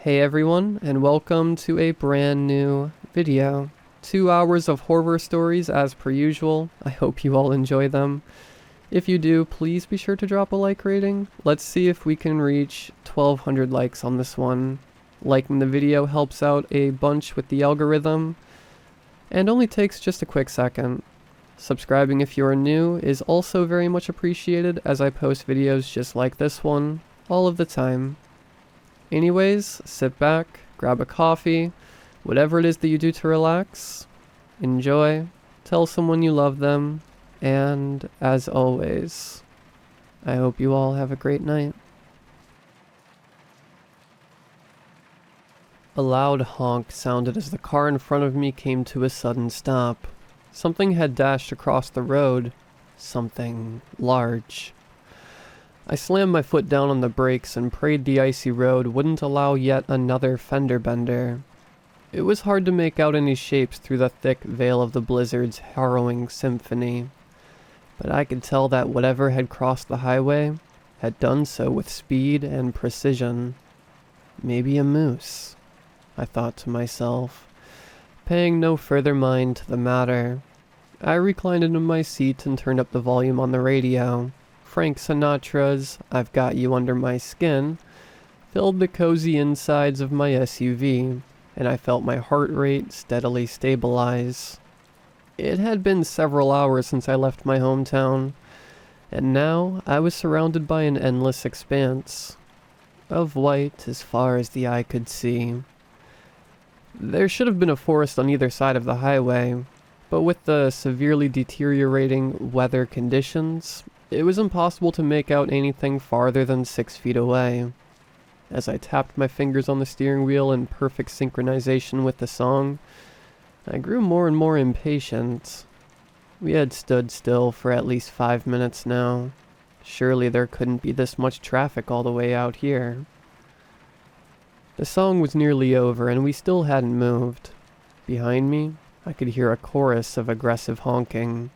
Hey everyone, and welcome to a brand new video. 2 hours of horror stories as per usual. I hope you all enjoy them. If you do, please be sure to drop a like rating. Let's see if we can reach 1200 likes on this one. Liking the video helps out a bunch with the algorithm, and only takes just a quick second. Subscribing if you are new is also very much appreciated, as I post videos just like this one all of the time. Anyways, sit back, grab a coffee, whatever it is that you do to relax, enjoy, tell someone you love them, and as always, I hope you all have a great night. A loud honk sounded as the car in front of me came to a sudden stop. Something had dashed across the road. Something large. I slammed my foot down on the brakes and prayed the icy road wouldn't allow yet another fender bender. It was hard to make out any shapes through the thick veil of the blizzard's harrowing symphony, but I could tell that whatever had crossed the highway had done so with speed and precision. Maybe a moose, I thought to myself, paying no further mind to the matter. I reclined into my seat and turned up the volume on the radio. Frank Sinatra's "I've Got You Under My Skin" filled the cozy insides of my SUV, and I felt my heart rate steadily stabilize. It had been several hours since I left my hometown, and now I was surrounded by an endless expanse of white as far as the eye could see. There should have been a forest on either side of the highway, but with the severely deteriorating weather conditions, it was impossible to make out anything farther than 6 feet away. As I tapped my fingers on the steering wheel in perfect synchronization with the song, I grew more and more impatient. We had stood still for at least 5 minutes now. Surely there couldn't be this much traffic all the way out here. The song was nearly over and we still hadn't moved. Behind me, I could hear a chorus of aggressive honking.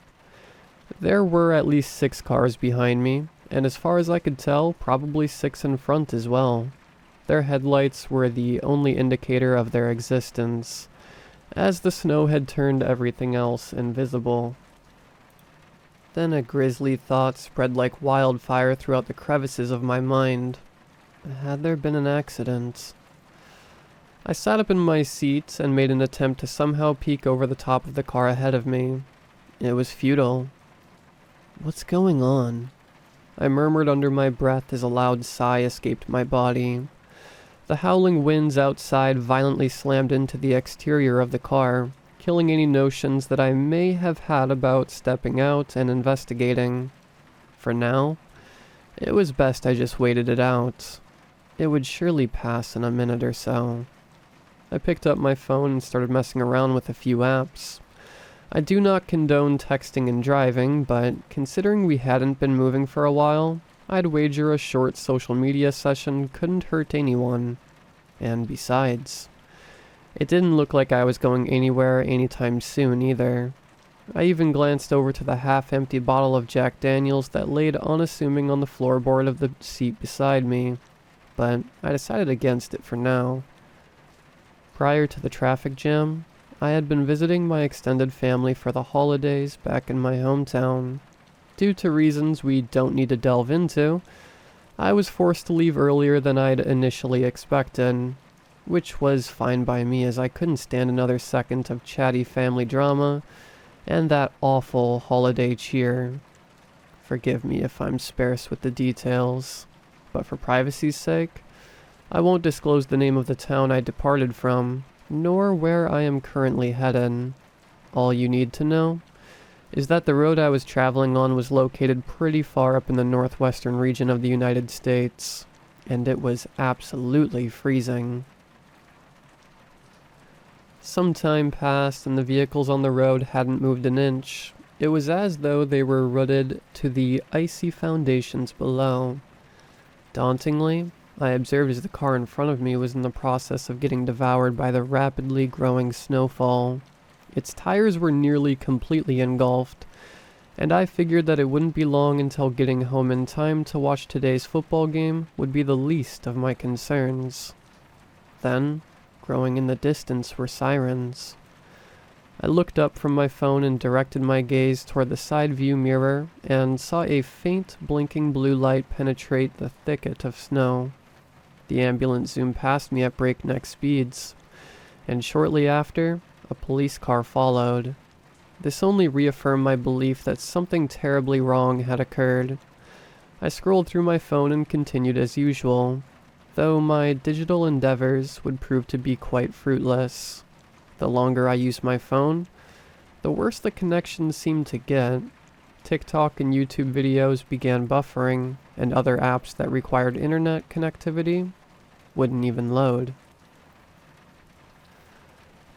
There were at least 6 cars behind me, and as far as I could tell, probably 6 in front as well. Their headlights were the only indicator of their existence, as the snow had turned everything else invisible. Then a grisly thought spread like wildfire throughout the crevices of my mind. Had there been an accident? I sat up in my seat and made an attempt to somehow peek over the top of the car ahead of me. It was futile. "What's going on?" I murmured under my breath as a loud sigh escaped my body. The howling winds outside violently slammed into the exterior of the car, killing any notions that I may have had about stepping out and investigating. For now, it was best I just waited it out. It would surely pass in a minute or so. I picked up my phone and started messing around with a few apps. I do not condone texting and driving, but considering we hadn't been moving for a while, I'd wager a short social media session couldn't hurt anyone. And besides, it didn't look like I was going anywhere anytime soon either. I even glanced over to the half-empty bottle of Jack Daniels that laid unassuming on the floorboard of the seat beside me, but I decided against it for now. Prior to the traffic jam, I had been visiting my extended family for the holidays back in my hometown. Due to reasons we don't need to delve into, I was forced to leave earlier than I'd initially expected, which was fine by me as I couldn't stand another second of chatty family drama and that awful holiday cheer. Forgive me if I'm sparse with the details, but for privacy's sake, I won't disclose the name of the town I departed from, nor where I am currently headed. All you need to know is that the road I was traveling on was located pretty far up in the northwestern region of the United States, and it was absolutely freezing. Some time passed and the vehicles on the road hadn't moved an inch. It was as though they were rooted to the icy foundations below. Dauntingly, I observed as the car in front of me was in the process of getting devoured by the rapidly growing snowfall. Its tires were nearly completely engulfed, and I figured that it wouldn't be long until getting home in time to watch today's football game would be the least of my concerns. Then, growing in the distance, were sirens. I looked up from my phone and directed my gaze toward the side view mirror and saw a faint blinking blue light penetrate the thicket of snow. The ambulance zoomed past me at breakneck speeds, and shortly after, a police car followed. This only reaffirmed my belief that something terribly wrong had occurred. I scrolled through my phone and continued as usual, though my digital endeavors would prove to be quite fruitless. The longer I used my phone, the worse the connection seemed to get. TikTok and YouTube videos began buffering, and other apps that required internet connectivity wouldn't even load.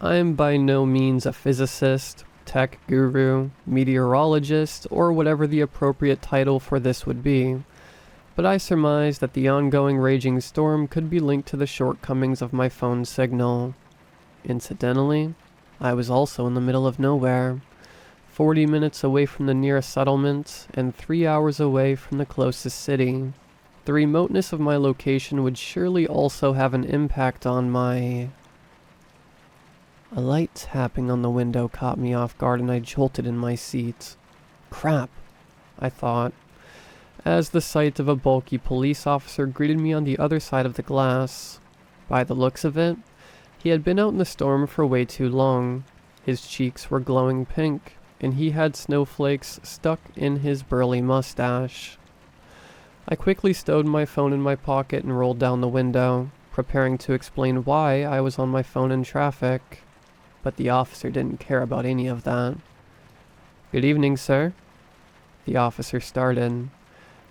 I am by no means a physicist, tech guru, meteorologist, or whatever the appropriate title for this would be, but I surmise that the ongoing raging storm could be linked to the shortcomings of my phone signal. Incidentally, I was also in the middle of nowhere, 40 minutes away from the nearest settlement and 3 hours away from the closest city. The remoteness of my location would surely also have an impact on my... A light tapping on the window caught me off guard and I jolted in my seat. Crap, I thought, as the sight of a bulky police officer greeted me on the other side of the glass. By the looks of it, he had been out in the storm for way too long. His cheeks were glowing pink, and he had snowflakes stuck in his burly mustache. I quickly stowed my phone in my pocket and rolled down the window, preparing to explain why I was on my phone in traffic. But the officer didn't care about any of that. "Good evening, sir." The officer started.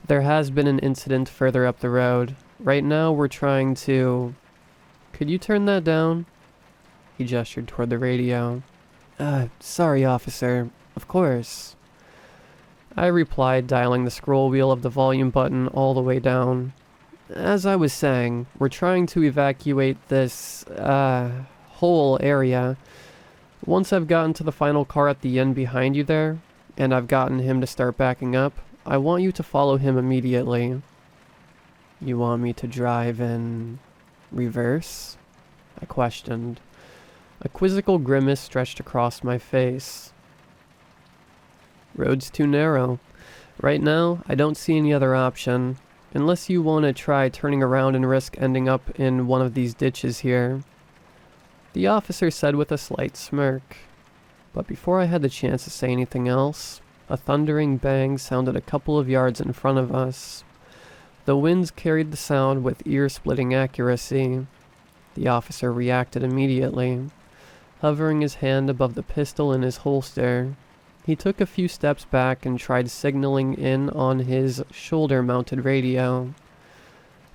"There has been an incident further up the road. Right now we're trying to... Could you turn that down?" He gestured toward the radio. Sorry, officer. Of course." I replied, dialing the scroll wheel of the volume button all the way down. "As I was saying, we're trying to evacuate this, whole area. Once I've gotten to the final car at the end behind you there, and I've gotten him to start backing up, I want you to follow him immediately." "You want me to drive in... reverse?" I questioned. A quizzical grimace stretched across my face. "Road's too narrow. Right now, I don't see any other option, unless you want to try turning around and risk ending up in one of these ditches here," the officer said with a slight smirk. But before I had the chance to say anything else, a thundering bang sounded a couple of yards in front of us. The winds carried the sound with ear-splitting accuracy. The officer reacted immediately, hovering his hand above the pistol in his holster. He took a few steps back and tried signaling in on his shoulder-mounted radio.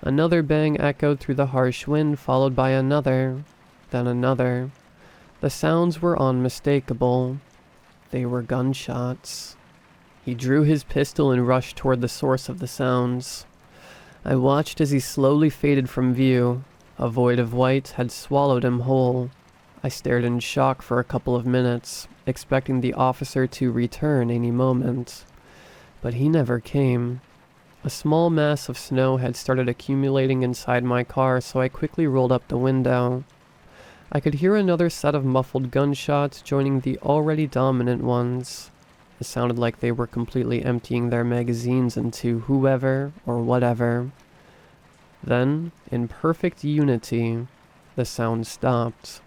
Another bang echoed through the harsh wind, followed by another, then another. The sounds were unmistakable. They were gunshots. He drew his pistol and rushed toward the source of the sounds. I watched as he slowly faded from view. A void of white had swallowed him whole. I stared in shock for a couple of minutes, expecting the officer to return any moment. But he never came. A small mass of snow had started accumulating inside my car, so I quickly rolled up the window. I could hear another set of muffled gunshots joining the already dominant ones. It sounded like they were completely emptying their magazines into whoever or whatever. Then, in perfect unity, the sound stopped.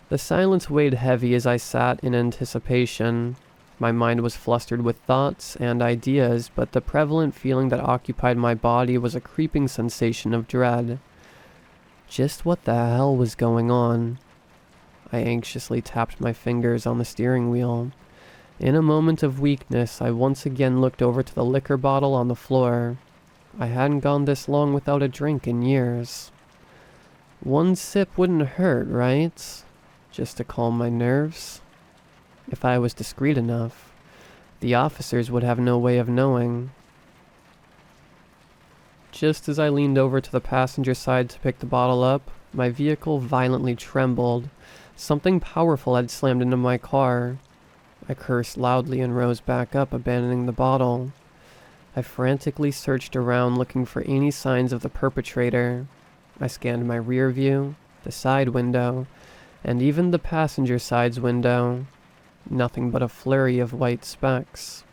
The silence weighed heavy as I sat in anticipation. My mind was flustered with thoughts and ideas, but the prevalent feeling that occupied my body was a creeping sensation of dread. Just what the hell was going on? I anxiously tapped my fingers on the steering wheel. In a moment of weakness, I once again looked over to the liquor bottle on the floor. I hadn't gone this long without a drink in years. One sip wouldn't hurt, right? Just to calm my nerves. If I was discreet enough, the officers would have no way of knowing. Just as I leaned over to the passenger side to pick the bottle up, my vehicle violently trembled. Something powerful had slammed into my car. I cursed loudly and rose back up, abandoning the bottle. I frantically searched around looking for any signs of the perpetrator. I scanned my rear view, the side window, and even the passenger side's window. Nothing but a flurry of white specks.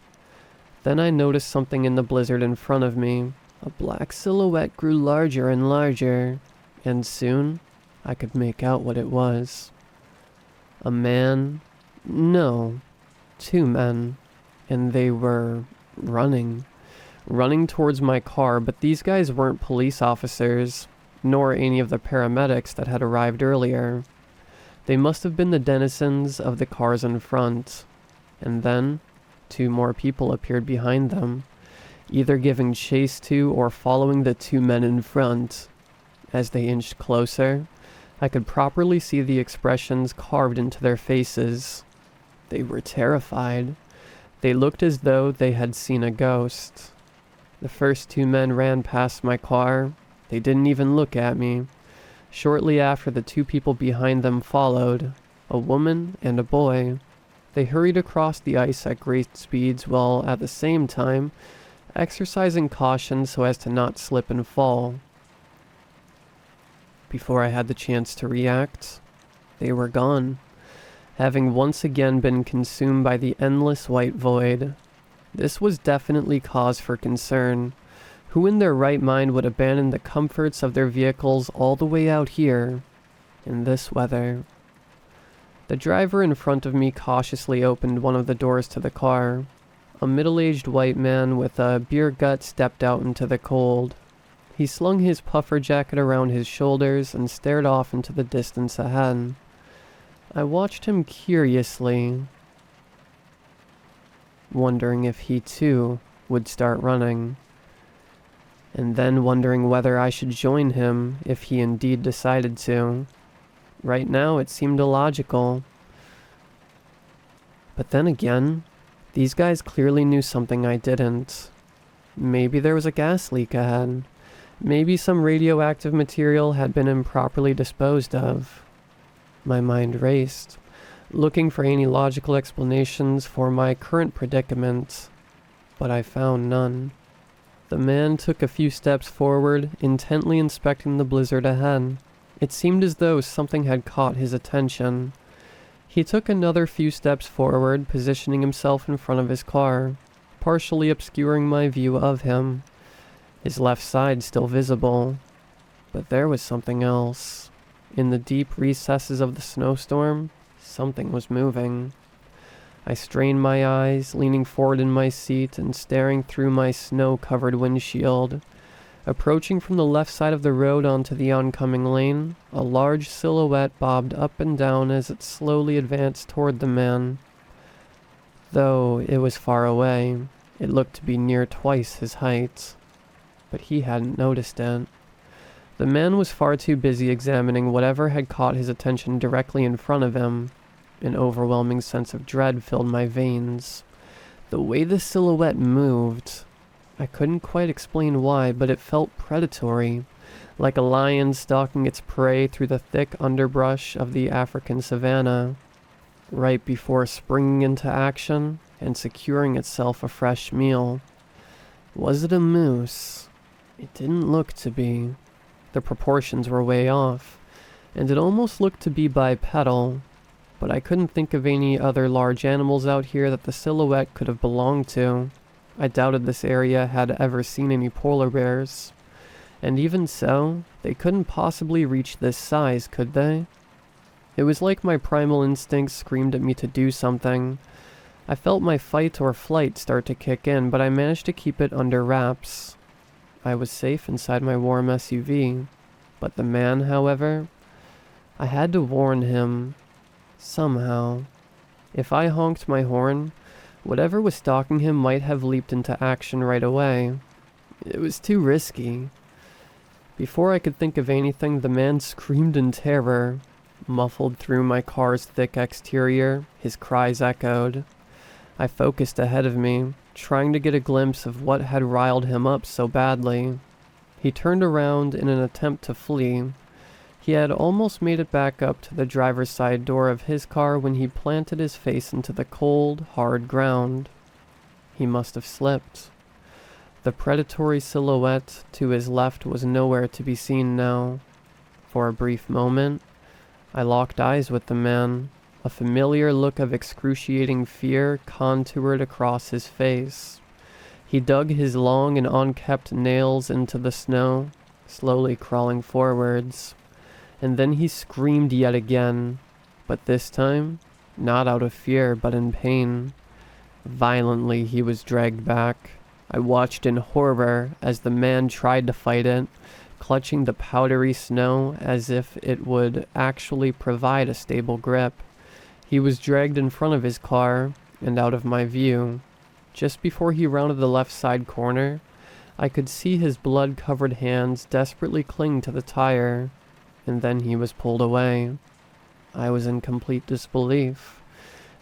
Then I noticed something in the blizzard in front of me. A black silhouette grew larger and larger, and soon I could make out what it was. A man? No, 2 men, and they were running towards my car, but these guys weren't police officers, nor any of the paramedics that had arrived earlier. They must have been the denizens of the cars in front. And then 2 more people appeared behind them, either giving chase to or following the 2 men in front. As they inched closer, I could properly see the expressions carved into their faces. They were terrified. They looked as though they had seen a ghost. The first 2 men ran past my car. They didn't even look at me. Shortly after, the 2 people behind them followed, a woman and a boy. They hurried across the ice at great speeds while, at the same time, exercising caution so as to not slip and fall. Before I had the chance to react, they were gone, having once again been consumed by the endless white void. This was definitely cause for concern. Who in their right mind would abandon the comforts of their vehicles all the way out here, in this weather? The driver in front of me cautiously opened one of the doors to the car. A middle-aged white man with a beer gut stepped out into the cold. He slung his puffer jacket around his shoulders and stared off into the distance ahead. I watched him curiously, wondering if he too would start running, and then wondering whether I should join him if he indeed decided to. Right now it seemed illogical. But then again, these guys clearly knew something I didn't. Maybe there was a gas leak ahead. Maybe some radioactive material had been improperly disposed of. My mind raced, looking for any logical explanations for my current predicament, but I found none. The man took a few steps forward, intently inspecting the blizzard ahead. It seemed as though something had caught his attention. He took another few steps forward, positioning himself in front of his car, partially obscuring my view of him. His left side still visible. But there was something else. In the deep recesses of the snowstorm, something was moving. I strained my eyes, leaning forward in my seat and staring through my snow-covered windshield. Approaching from the left side of the road onto the oncoming lane, a large silhouette bobbed up and down as it slowly advanced toward the man. Though it was far away, it looked to be near twice his height. But he hadn't noticed it. The man was far too busy examining whatever had caught his attention directly in front of him. An overwhelming sense of dread filled my veins. The way the silhouette moved, I couldn't quite explain why, but it felt predatory, like a lion stalking its prey through the thick underbrush of the African savanna, right before springing into action and securing itself a fresh meal. Was it a moose? It didn't look to be. The proportions were way off, and it almost looked to be bipedal, but I couldn't think of any other large animals out here that the silhouette could have belonged to. I doubted this area had ever seen any polar bears. And even so, they couldn't possibly reach this size, could they? It was like my primal instincts screamed at me to do something. I felt my fight or flight start to kick in, but I managed to keep it under wraps. I was safe inside my warm SUV. But the man, however, I had to warn him. Somehow. If I honked my horn, whatever was stalking him might have leaped into action right away. It was too risky. Before I could think of anything, the man screamed in terror. Muffled through my car's thick exterior, his cries echoed. I focused ahead of me, trying to get a glimpse of what had riled him up so badly. He turned around in an attempt to flee. He had almost made it back up to the driver's side door of his car when he planted his face into the cold, hard ground. He must have slipped. The predatory silhouette to his left was nowhere to be seen now. For a brief moment, I locked eyes with the man. A familiar look of excruciating fear contoured across his face. He dug his long and unkempt nails into the snow, slowly crawling forwards. And then he screamed yet again, but this time, not out of fear but in pain. Violently he was dragged back. I watched in horror as the man tried to fight it, clutching the powdery snow as if it would actually provide a stable grip. He was dragged in front of his car and out of my view. Just before he rounded the left side corner, I could see his blood-covered hands desperately cling to the tire, and then he was pulled away. I was in complete disbelief.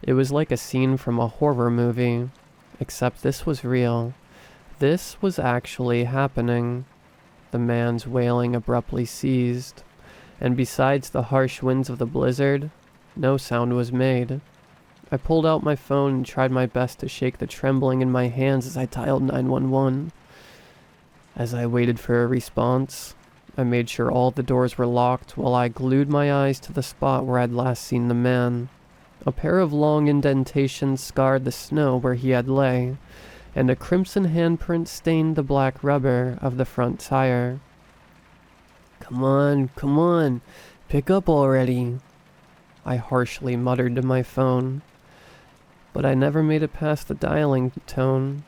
It was like a scene from a horror movie, except this was real. This was actually happening. The man's wailing abruptly ceased, and besides the harsh winds of the blizzard, no sound was made. I pulled out my phone and tried my best to shake the trembling in my hands as I dialed 911. As I waited for a response, I made sure all the doors were locked while I glued my eyes to the spot where I'd last seen the man. A pair of long indentations scarred the snow where he had lay, and a crimson handprint stained the black rubber of the front tire. Come on, pick up already," I harshly muttered to my phone. But I never made it past the dialing tone.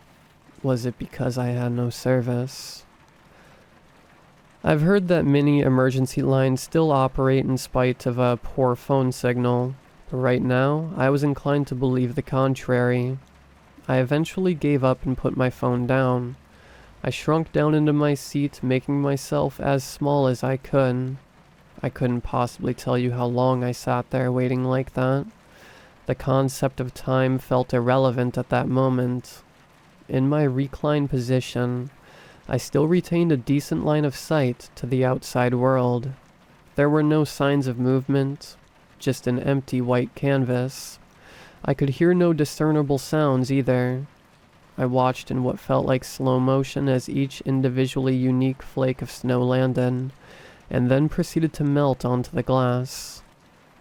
Was it because I had no service? I've heard that many emergency lines still operate in spite of a poor phone signal, but right now I was inclined to believe the contrary. I eventually gave up and put my phone down. I shrunk down into my seat, making myself as small as I could. I couldn't possibly tell you how long I sat there waiting like that. The concept of time felt irrelevant at that moment. In my reclined position, I still retained a decent line of sight to the outside world. There were no signs of movement, just an empty white canvas. I could hear no discernible sounds either. I watched in what felt like slow motion as each individually unique flake of snow landed, and then proceeded to melt onto the glass.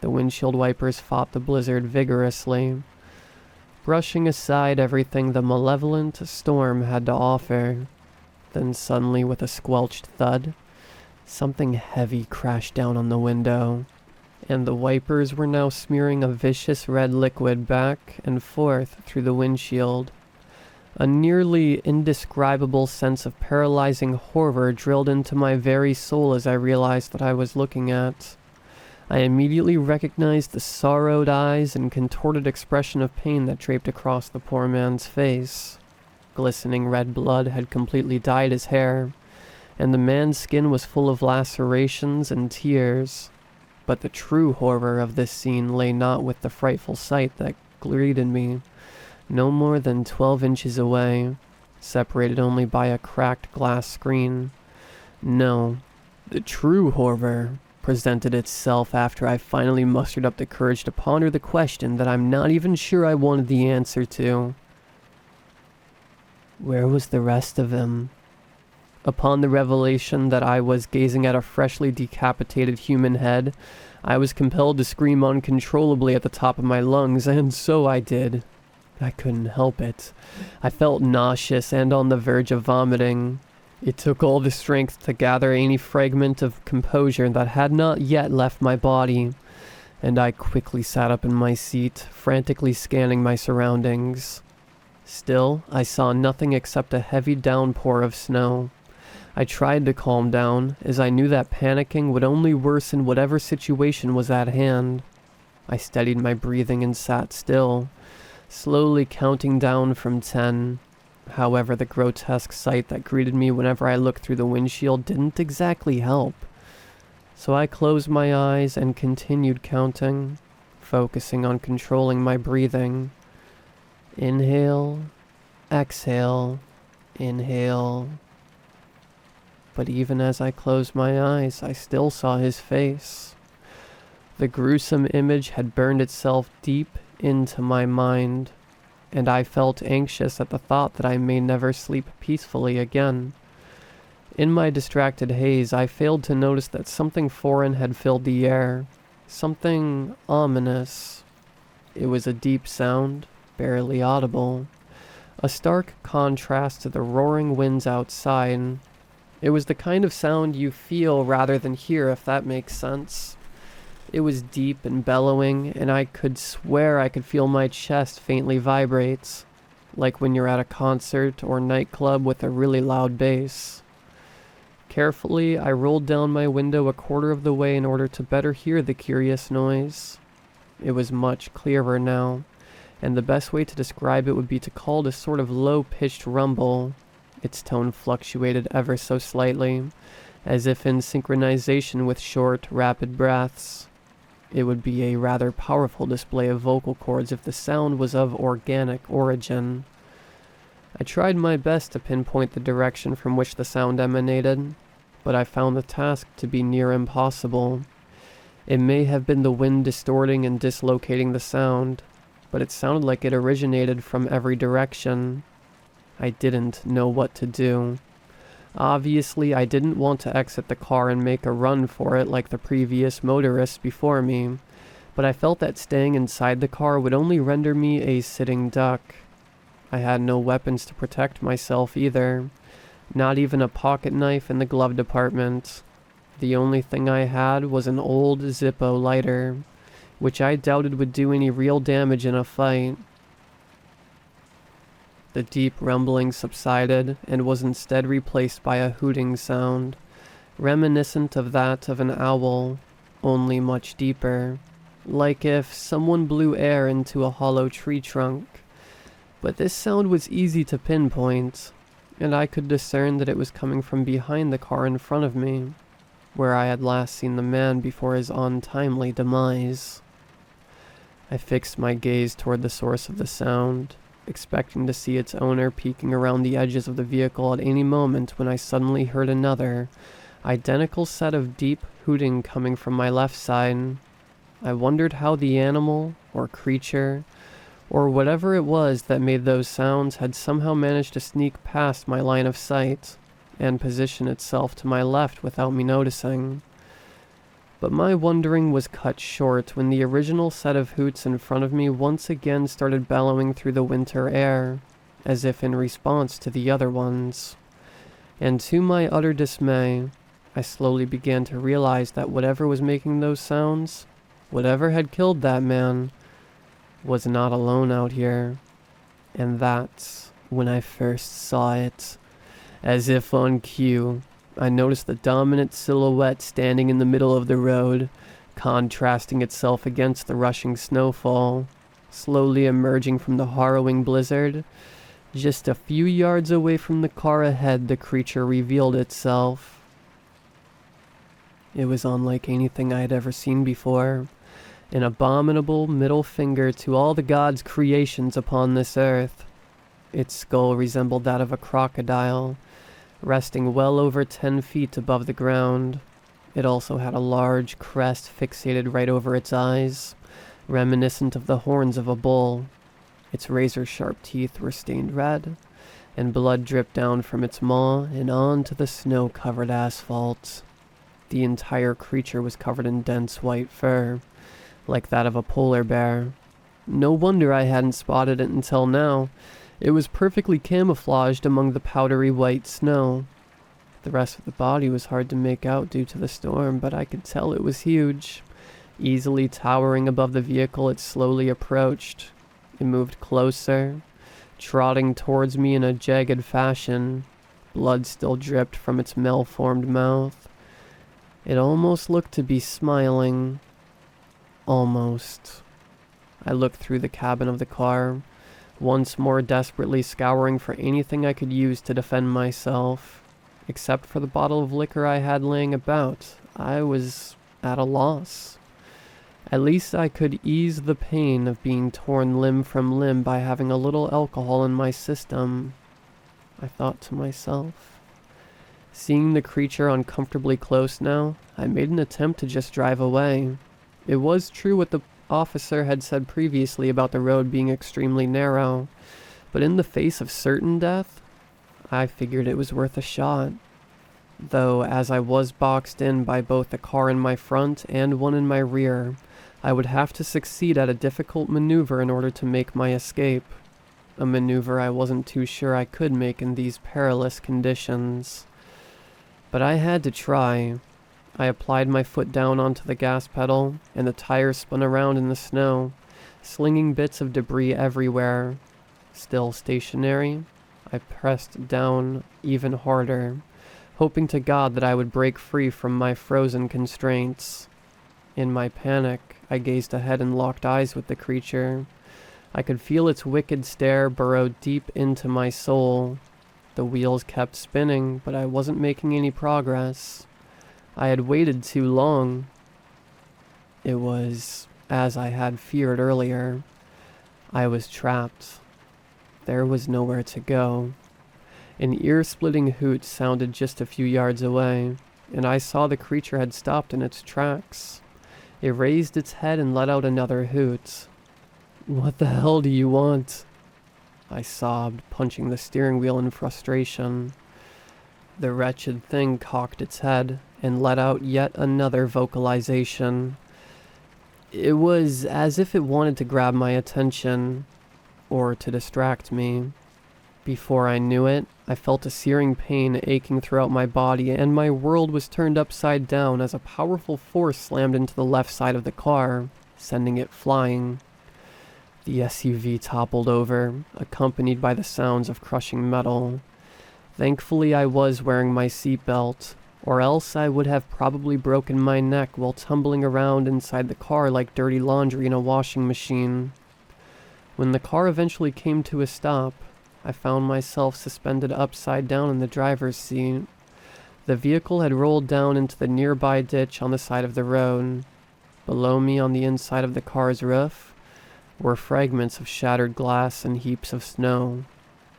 The windshield wipers fought the blizzard vigorously, brushing aside everything the malevolent storm had to offer. Then suddenly, with a squelched thud, something heavy crashed down on the window, and the wipers were now smearing a vicious red liquid back and forth through the windshield. A nearly indescribable sense of paralyzing horror drilled into my very soul as I realized what I was looking at. I immediately recognized the sorrowed eyes and contorted expression of pain that draped across the poor man's face. Glistening red blood had completely dyed his hair, and the man's skin was full of lacerations and tears. But the true horror of this scene lay not with the frightful sight that greeted me, no more than 12 inches away, separated only by a cracked glass screen. No, the true horror presented itself after I finally mustered up the courage to ponder the question that I'm not even sure I wanted the answer to. Where was the rest of him? Upon the revelation that I was gazing at a freshly decapitated human head, I was compelled to scream uncontrollably at the top of my lungs, and so I did. I couldn't help it. I felt nauseous and on the verge of vomiting. It took all the strength to gather any fragment of composure that had not yet left my body, and I quickly sat up in my seat, frantically scanning my surroundings. Still, I saw nothing except a heavy downpour of snow. I tried to calm down, as I knew that panicking would only worsen whatever situation was at hand. I steadied my breathing and sat still, slowly counting down from 10. However, the grotesque sight that greeted me whenever I looked through the windshield didn't exactly help. So I closed my eyes and continued counting, focusing on controlling my breathing. Inhale, exhale, inhale. But even as I closed my eyes, I still saw his face. The gruesome image had burned itself deep into my mind, and I felt anxious at the thought that I may never sleep peacefully again. In my distracted haze, I failed to notice that something foreign had filled the air. Something ominous. It was a deep sound, barely audible. A stark contrast to the roaring winds outside. It was the kind of sound you feel rather than hear, if that makes sense. It was deep and bellowing, and I could swear I could feel my chest faintly vibrate, like when you're at a concert or nightclub with a really loud bass. Carefully, I rolled down my window a quarter of the way in order to better hear the curious noise. It was much clearer now, and the best way to describe it would be to call it a sort of low-pitched rumble. Its tone fluctuated ever so slightly, as if in synchronization with short, rapid breaths. It would be a rather powerful display of vocal cords if the sound was of organic origin. I tried my best to pinpoint the direction from which the sound emanated, but I found the task to be near impossible. It may have been the wind distorting and dislocating the sound, but it sounded like it originated from every direction. I didn't know what to do. Obviously, I didn't want to exit the car and make a run for it like the previous motorists before me, but I felt that staying inside the car would only render me a sitting duck. I had no weapons to protect myself either, not even a pocket knife in the glove department. The only thing I had was an old Zippo lighter, which I doubted would do any real damage in a fight. The deep rumbling subsided and was instead replaced by a hooting sound, reminiscent of that of an owl, only much deeper, like if someone blew air into a hollow tree trunk. But this sound was easy to pinpoint, and I could discern that it was coming from behind the car in front of me, where I had last seen the man before his untimely demise. I fixed my gaze toward the source of the sound, expecting to see its owner peeking around the edges of the vehicle at any moment when I suddenly heard another, identical set of deep hooting coming from my left side. I wondered how the animal, or creature, or whatever it was that made those sounds had somehow managed to sneak past my line of sight and position itself to my left without me noticing. But my wondering was cut short when the original set of hoots in front of me once again started bellowing through the winter air, as if in response to the other ones. And to my utter dismay, I slowly began to realize that whatever was making those sounds, whatever had killed that man, was not alone out here. And that's when I first saw it. As if on cue, I noticed the dominant silhouette standing in the middle of the road, contrasting itself against the rushing snowfall, slowly emerging from the harrowing blizzard. Just a few yards away from the car ahead, the creature revealed itself. It was unlike anything I had ever seen before, an abominable middle finger to all the gods' creations upon this earth. Its skull resembled that of a crocodile, resting well over 10 feet above the ground. It also had a large crest fixated right over its eyes, reminiscent of the horns of a bull. Its razor-sharp teeth were stained red, and blood dripped down from its maw and onto the snow-covered asphalt. The entire creature was covered in dense white fur, like that of a polar bear. No wonder I hadn't spotted it until now. It was perfectly camouflaged among the powdery white snow. The rest of the body was hard to make out due to the storm, but I could tell it was huge. Easily towering above the vehicle, it slowly approached. It moved closer, trotting towards me in a jagged fashion. Blood still dripped from its malformed mouth. It almost looked to be smiling. Almost. I looked through the cabin of the car, once more desperately scouring for anything I could use to defend myself. Except for the bottle of liquor I had laying about, I was at a loss. At least I could ease the pain of being torn limb from limb by having a little alcohol in my system, I thought to myself. Seeing the creature uncomfortably close now, I made an attempt to just drive away. It was true what the officer had said previously about the road being extremely narrow, but in the face of certain death, I figured it was worth a shot. though as I was boxed in by both a car in my front and one in my rear, I would have to succeed at a difficult maneuver in order to make my escape. A maneuver I wasn't too sure I could make in these perilous conditions. But I had to try. I applied my foot down onto the gas pedal, and the tires spun around in the snow, slinging bits of debris everywhere. Still stationary, I pressed down even harder, hoping to God that I would break free from my frozen constraints. In my panic, I gazed ahead and locked eyes with the creature. I could feel its wicked stare burrow deep into my soul. The wheels kept spinning, but I wasn't making any progress. I had waited too long. It was as I had feared earlier. I was trapped. There was nowhere to go. An ear-splitting hoot sounded just a few yards away, and I saw the creature had stopped in its tracks. It raised its head and let out another hoot. "What the hell do you want?" I sobbed, punching the steering wheel in frustration. The wretched thing cocked its head and let out yet another vocalization. It was as if it wanted to grab my attention, or to distract me. Before I knew it, I felt a searing pain aching throughout my body, and my world was turned upside down as a powerful force slammed into the left side of the car, sending it flying. The SUV toppled over, accompanied by the sounds of crushing metal. Thankfully, I was wearing my seatbelt, or else I would have probably broken my neck while tumbling around inside the car like dirty laundry in a washing machine. When the car eventually came to a stop, I found myself suspended upside down in the driver's seat. The vehicle had rolled down into the nearby ditch on the side of the road. Below me, on the inside of the car's roof, were fragments of shattered glass and heaps of snow.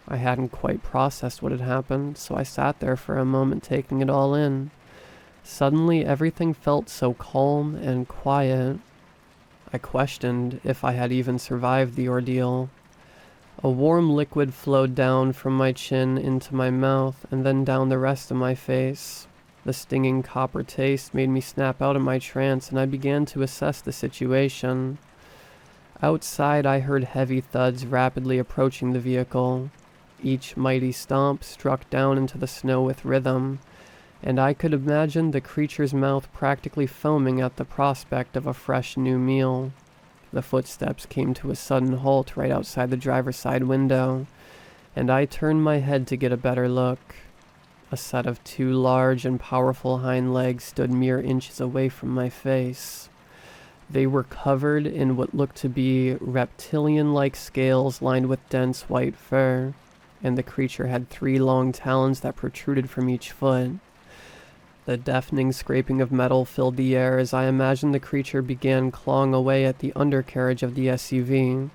I hadn't quite processed what had happened, so I sat there for a moment taking it all in. Suddenly, everything felt so calm and quiet. I questioned if I had even survived the ordeal. A warm liquid flowed down from my chin into my mouth and then down the rest of my face. The stinging copper taste made me snap out of my trance, and I began to assess the situation. Outside, I heard heavy thuds rapidly approaching the vehicle. Each mighty stomp struck down into the snow with rhythm, and I could imagine the creature's mouth practically foaming at the prospect of a fresh new meal. The footsteps came to a sudden halt right outside the driver's side window, and I turned my head to get a better look. A set of two large and powerful hind legs stood mere inches away from my face. They were covered in what looked to be reptilian-like scales lined with dense white fur, and the creature had 3 long talons that protruded from each foot. The deafening scraping of metal filled the air as I imagined the creature began clawing away at the undercarriage of the SUV.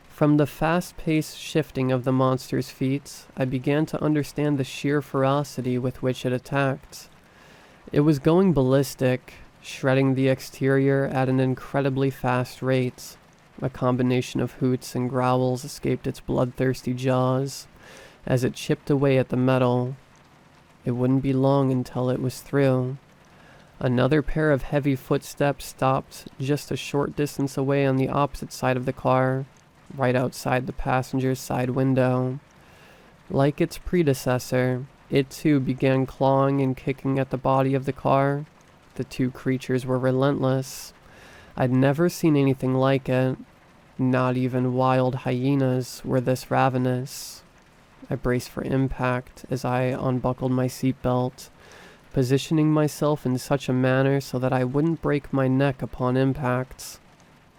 From the fast-paced shifting of the monster's feet, I began to understand the sheer ferocity with which it attacked. It was going ballistic, shredding the exterior at an incredibly fast rate. A combination of hoots and growls escaped its bloodthirsty jaws as it chipped away at the metal. It wouldn't be long until it was through. Another pair of heavy footsteps stopped just a short distance away on the opposite side of the car, right outside the passenger's side window. Like its predecessor, it too began clawing and kicking at the body of the car. The 2 creatures were relentless. I'd never seen anything like it. Not even wild hyenas were this ravenous. I braced for impact as I unbuckled my seatbelt, positioning myself in such a manner so that I wouldn't break my neck upon impact.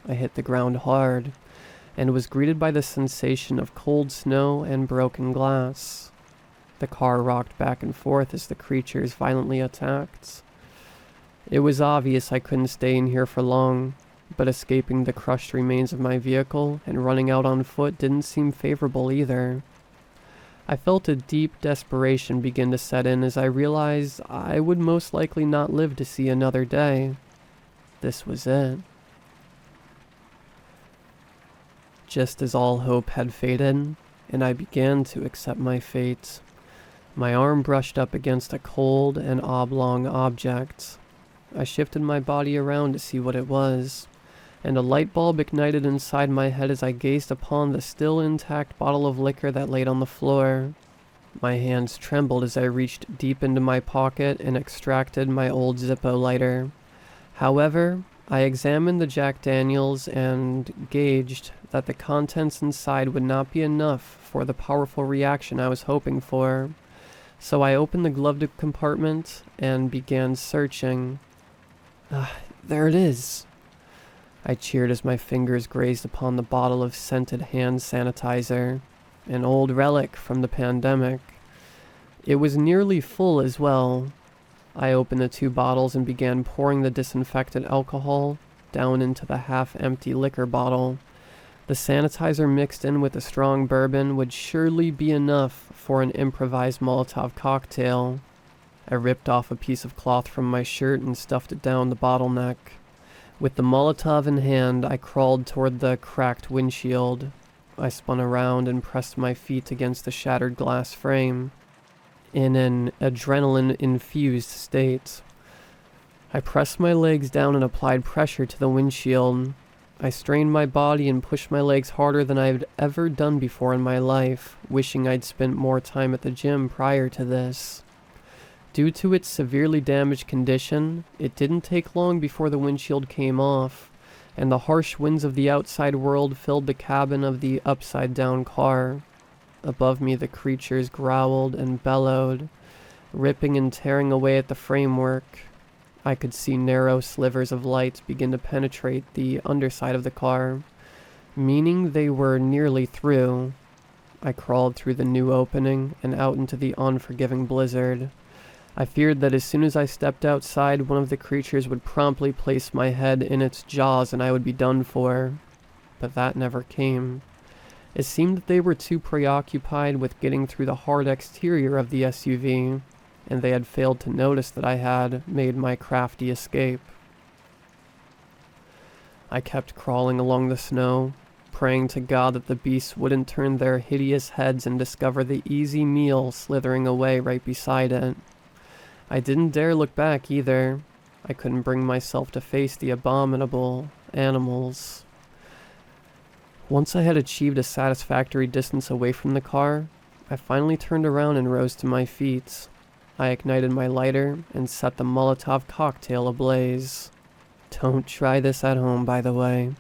I hit the ground hard, and was greeted by the sensation of cold snow and broken glass. The car rocked back and forth as the creatures violently attacked. It was obvious I couldn't stay in here for long, but escaping the crushed remains of my vehicle and running out on foot didn't seem favorable either. I felt a deep desperation begin to set in as I realized I would most likely not live to see another day. This was it. Just as all hope had faded, and I began to accept my fate, My arm brushed up against a cold and oblong object. I shifted my body around to see what it was, and a light bulb ignited inside my head as I gazed upon the still intact bottle of liquor that laid on the floor. My hands trembled as I reached deep into my pocket and extracted my old Zippo lighter. However, I examined the Jack Daniels and gauged that the contents inside would not be enough for the powerful reaction I was hoping for. So I opened the glove compartment and began searching. There it is. I cheered as my fingers grazed upon the bottle of scented hand sanitizer, an old relic from the pandemic. It was nearly full as well. I opened the 2 bottles and began pouring the disinfectant alcohol down into the half-empty liquor bottle. The sanitizer mixed in with the strong bourbon would surely be enough for an improvised Molotov cocktail. I ripped off a piece of cloth from my shirt and stuffed it down the bottleneck. With the Molotov in hand, I crawled toward the cracked windshield. I spun around and pressed my feet against the shattered glass frame. In an adrenaline-infused state, I pressed my legs down and applied pressure to the windshield. I strained my body and pushed my legs harder than I had ever done before in my life, wishing I'd spent more time at the gym prior to this. Due to its severely damaged condition, it didn't take long before the windshield came off, and the harsh winds of the outside world filled the cabin of the upside-down car. Above me, the creatures growled and bellowed, ripping and tearing away at the framework. I could see narrow slivers of light begin to penetrate the underside of the car, meaning they were nearly through. I crawled through the new opening and out into the unforgiving blizzard. I feared that as soon as I stepped outside, one of the creatures would promptly place my head in its jaws and I would be done for. But that never came. It seemed that they were too preoccupied with getting through the hard exterior of the SUV, and they had failed to notice that I had made my crafty escape. I kept crawling along the snow, praying to God that the beasts wouldn't turn their hideous heads and discover the easy meal slithering away right beside it. I didn't dare look back either. I couldn't bring myself to face the abominable animals. Once I had achieved a satisfactory distance away from the car, I finally turned around and rose to my feet. I ignited my lighter and set the Molotov cocktail ablaze. Don't try this at home, by the way.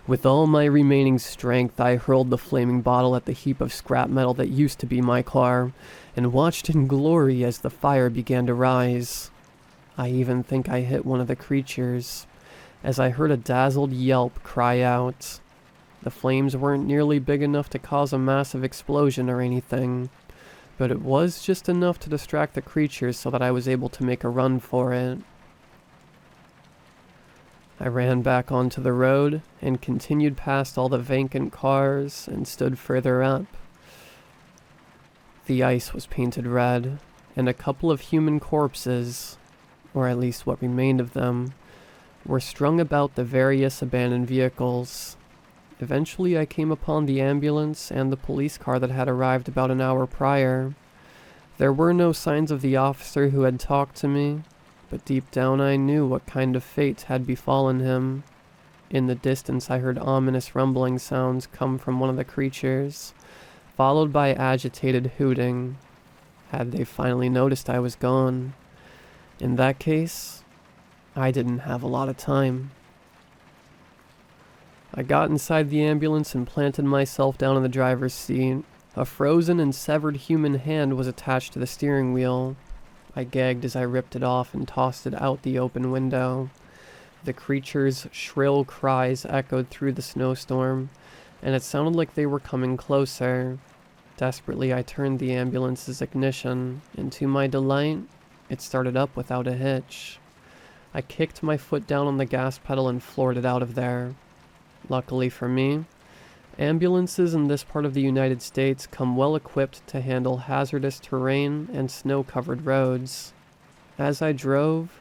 With all my remaining strength, I hurled the flaming bottle at the heap of scrap metal that used to be my car, and watched in glory as the fire began to rise. I even think I hit one of the creatures, as I heard a dazzled yelp cry out. The flames weren't nearly big enough to cause a massive explosion or anything, but it was just enough to distract the creatures so that I was able to make a run for it. I ran back onto the road and continued past all the vacant cars and stood further up. The ice was painted red, and a couple of human corpses, or at least what remained of them, were strung about the various abandoned vehicles. Eventually I came upon the ambulance and the police car that had arrived about an hour prior. There were no signs of the officer who had talked to me, but deep down I knew what kind of fate had befallen him. In the distance I heard ominous rumbling sounds come from one of the creatures, followed by agitated hooting. Had they finally noticed I was gone? In that case, I didn't have a lot of time. I got inside the ambulance and planted myself down in the driver's seat. A frozen and severed human hand was attached to the steering wheel. I gagged as I ripped it off and tossed it out the open window. The creature's shrill cries echoed through the snowstorm, and it sounded like they were coming closer. Desperately, I turned the ambulance's ignition, and to my delight, it started up without a hitch. I kicked my foot down on the gas pedal and floored it out of there. Luckily for me, ambulances in this part of the United States come well equipped to handle hazardous terrain and snow-covered roads. As I drove,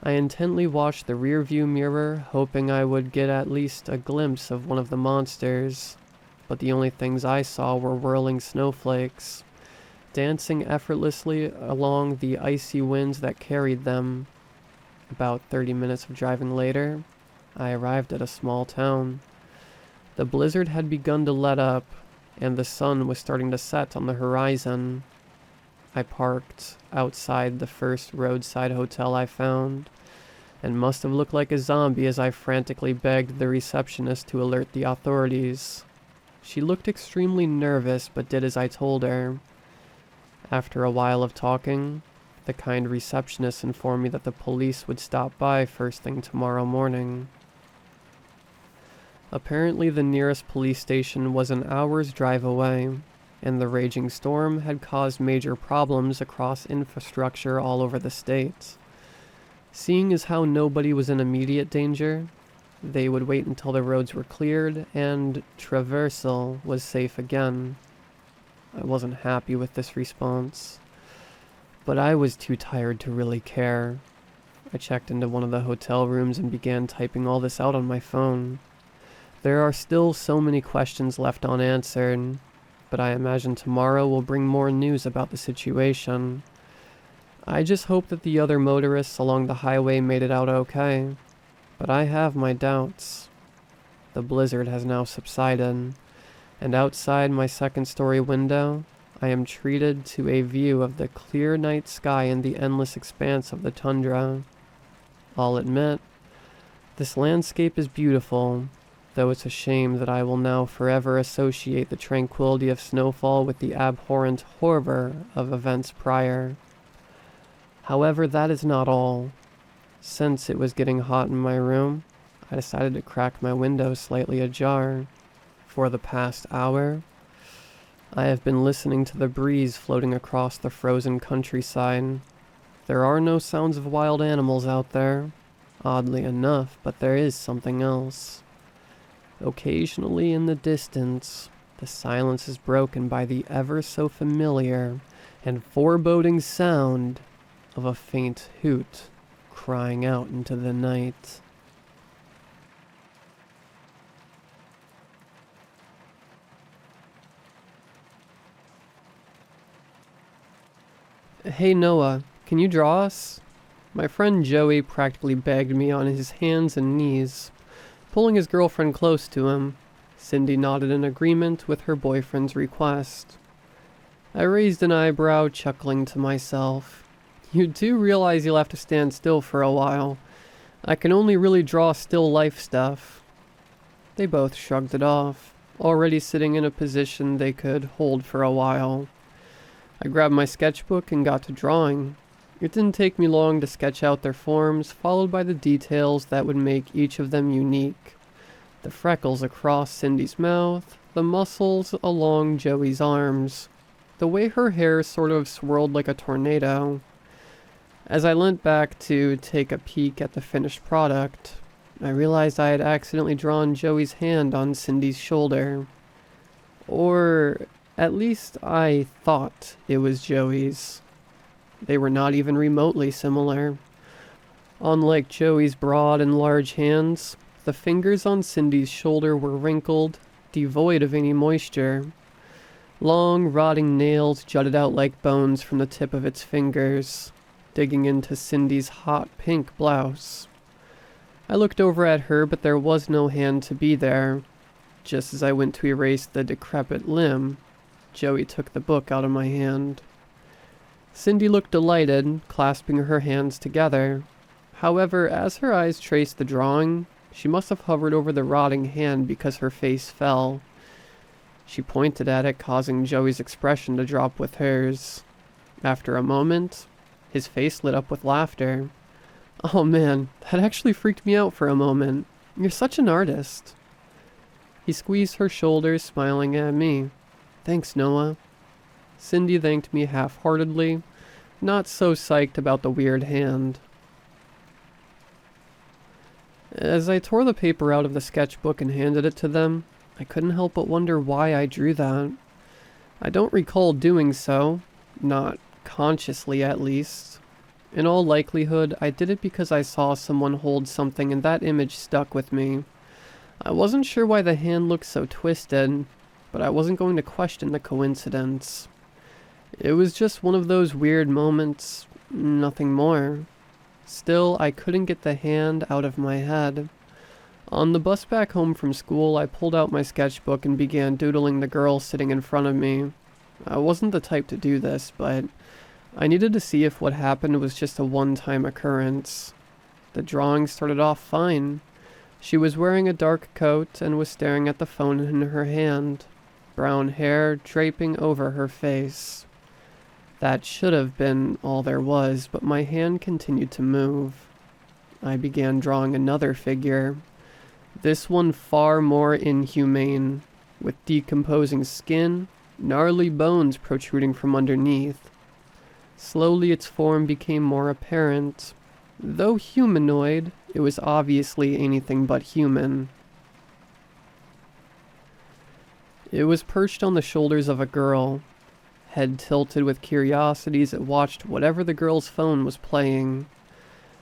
I intently watched the rear-view mirror, hoping I would get at least a glimpse of one of the monsters, but the only things I saw were whirling snowflakes. dancing effortlessly along the icy winds that carried them. About 30 minutes of driving later, I arrived at a small town. The blizzard had begun to let up, and the sun was starting to set on the horizon. I parked outside the first roadside hotel I found, and must have looked like a zombie as I frantically begged the receptionist to alert the authorities. She looked extremely nervous, but did as I told her. After a while of talking, the kind receptionist informed me that the police would stop by first thing tomorrow morning. Apparently, the nearest police station was an hour's drive away, and the raging storm had caused major problems across infrastructure all over the state. Seeing as how nobody was in immediate danger, they would wait until the roads were cleared and traversal was safe again. I wasn't happy with this response, but I was too tired to really care. I checked into one of the hotel rooms and began typing all this out on my phone. There are still so many questions left unanswered, but I imagine tomorrow will bring more news about the situation. I just hope that the other motorists along the highway made it out okay, but I have my doubts. The blizzard has now subsided, and outside my second-story window, I am treated to a view of the clear night sky and the endless expanse of the tundra. I'll admit, this landscape is beautiful, though it's a shame that I will now forever associate the tranquility of snowfall with the abhorrent horror of events prior. However, that is not all. Since it was getting hot in my room, I decided to crack my window slightly ajar. For the past hour, I have been listening to the breeze floating across the frozen countryside. There are no sounds of wild animals out there, oddly enough, but there is something else. Occasionally in the distance, the silence is broken by the ever so familiar and foreboding sound of a faint hoot crying out into the night. Hey Noah, can you draw us? My friend Joey practically begged me on his hands and knees, pulling his girlfriend close to him. Cindy nodded in agreement with her boyfriend's request. I raised an eyebrow, chuckling to myself. You do realize you'll have to stand still for a while. I can only really draw still life stuff. They both shrugged it off, already sitting in a position they could hold for a while. I grabbed my sketchbook and got to drawing. It didn't take me long to sketch out their forms, followed by the details that would make each of them unique. The freckles across Cindy's mouth, the muscles along Joey's arms, the way her hair sort of swirled like a tornado. As I leant back to take a peek at the finished product, I realized I had accidentally drawn Joey's hand on Cindy's shoulder. Or at least I thought it was Joey's. They were not even remotely similar. Unlike Joey's broad and large hands, the fingers on Cindy's shoulder were wrinkled, devoid of any moisture. Long, rotting nails jutted out like bones from the tip of its fingers, digging into Cindy's hot pink blouse. I looked over at her, but there was no hand to be there. Just as I went to erase the decrepit limb, Joey took the book out of my hand. Cindy looked delighted, clasping her hands together. However, as her eyes traced the drawing, she must have hovered over the rotting hand because her face fell. She pointed at it, causing Joey's expression to drop with hers. After a moment, his face lit up with laughter. Oh man, that actually freaked me out for a moment. You're such an artist. He squeezed her shoulders, smiling at me. Thanks, Noah. Cindy thanked me half-heartedly, not so psyched about the weird hand. As I tore the paper out of the sketchbook and handed it to them, I couldn't help but wonder why I drew that. I don't recall doing so, not consciously at least. In all likelihood, I did it because I saw someone hold something and that image stuck with me. I wasn't sure why the hand looked so twisted, but I wasn't going to question the coincidence. It was just one of those weird moments, nothing more. Still, I couldn't get the hand out of my head. On the bus back home from school, I pulled out my sketchbook and began doodling the girl sitting in front of me. I wasn't the type to do this, but I needed to see if what happened was just a one-time occurrence. The drawing started off fine. She was wearing a dark coat and was staring at the phone in her hand, brown hair draping over her face. That should have been all there was, but my hand continued to move. I began drawing another figure, this one far more inhumane, with decomposing skin, gnarly bones protruding from underneath. Slowly its form became more apparent. Though humanoid, it was obviously anything but human. It was perched on the shoulders of a girl. Head tilted with curiosity as it watched whatever the girl's phone was playing.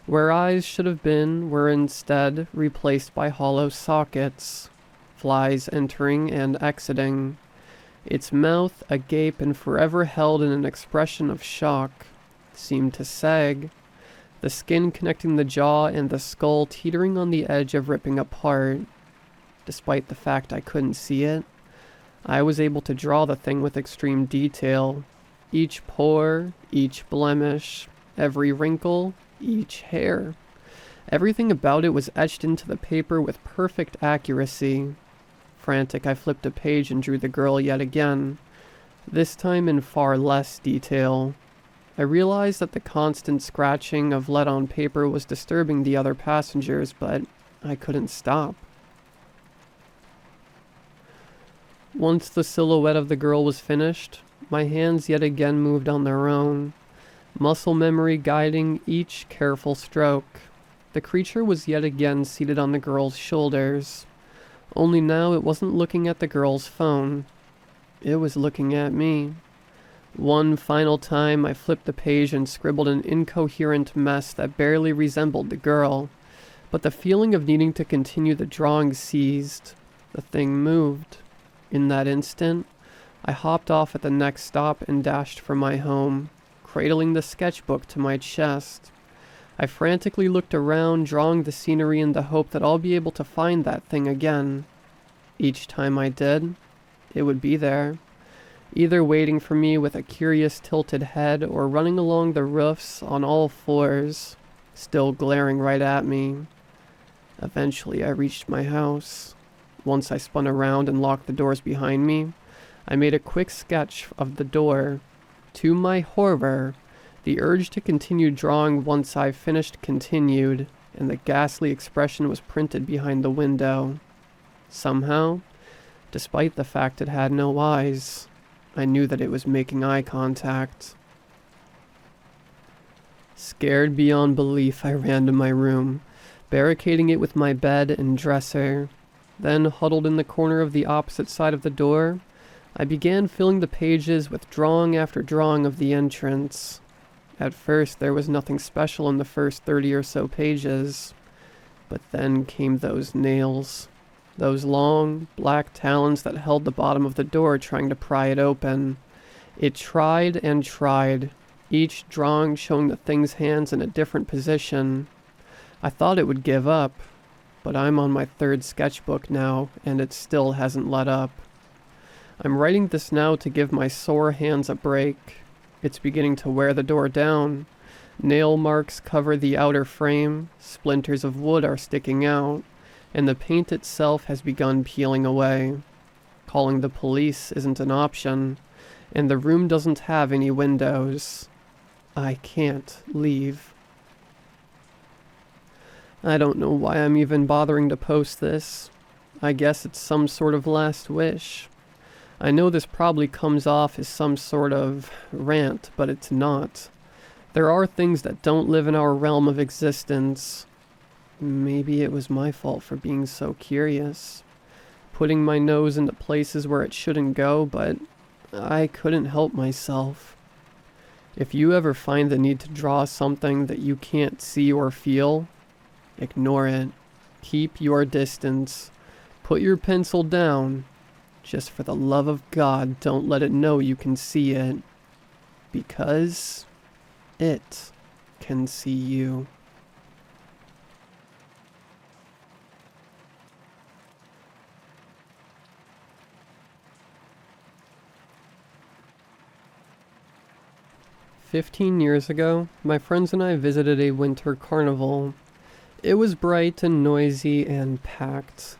Where eyes should have been were instead replaced by hollow sockets, flies entering and exiting. Its mouth, agape and forever held in an expression of shock, seemed to sag, the skin connecting the jaw and the skull teetering on the edge of ripping apart. Despite the fact I couldn't see it, I was able to draw the thing with extreme detail. Each pore, each blemish, every wrinkle, each hair. Everything about it was etched into the paper with perfect accuracy. Frantic, I flipped a page and drew the girl yet again, this time in far less detail. I realized that the constant scratching of lead on paper was disturbing the other passengers, but I couldn't stop. Once the silhouette of the girl was finished, my hands yet again moved on their own, muscle memory guiding each careful stroke. The creature was yet again seated on the girl's shoulders, only now it wasn't looking at the girl's phone. It was looking at me. One final time I flipped the page and scribbled an incoherent mess that barely resembled the girl, but the feeling of needing to continue the drawing seized. The thing moved. In that instant, I hopped off at the next stop and dashed for my home, cradling the sketchbook to my chest. I frantically looked around, drawing the scenery in the hope that I'll be able to find that thing again. Each time I did, it would be there, either waiting for me with a curious tilted head or running along the roofs on all fours, still glaring right at me. Eventually I reached my house. Once I spun around and locked the doors behind me, I made a quick sketch of the door. To my horror, the urge to continue drawing once I finished continued, and the ghastly expression was printed behind the window. Somehow, despite the fact it had no eyes, I knew that it was making eye contact. Scared beyond belief, I ran to my room, barricading it with my bed and dresser. Then, huddled in the corner of the opposite side of the door, I began filling the pages with drawing after drawing of the entrance. At first, there was nothing special in the first 30 or so pages, but then came those nails. Those long, black talons that held the bottom of the door trying to pry it open. It tried and tried, each drawing showing the thing's hands in a different position. I thought it would give up, but I'm on my third sketchbook now, and it still hasn't let up. I'm writing this now to give my sore hands a break. It's beginning to wear the door down. Nail marks cover the outer frame, splinters of wood are sticking out, and the paint itself has begun peeling away. Calling the police isn't an option, and the room doesn't have any windows. I can't leave. I don't know why I'm even bothering to post this. I guess it's some sort of last wish. I know this probably comes off as some sort of rant, but it's not. There are things that don't live in our realm of existence. Maybe it was my fault for being so curious, putting my nose into places where it shouldn't go, but I couldn't help myself. If you ever find the need to draw something that you can't see or feel, ignore it. Keep your distance. Put your pencil down. Just for the love of God, don't let it know you can see it. Because it can see you. "15 years ago, my friends and I visited a winter carnival. It was bright and noisy and packed.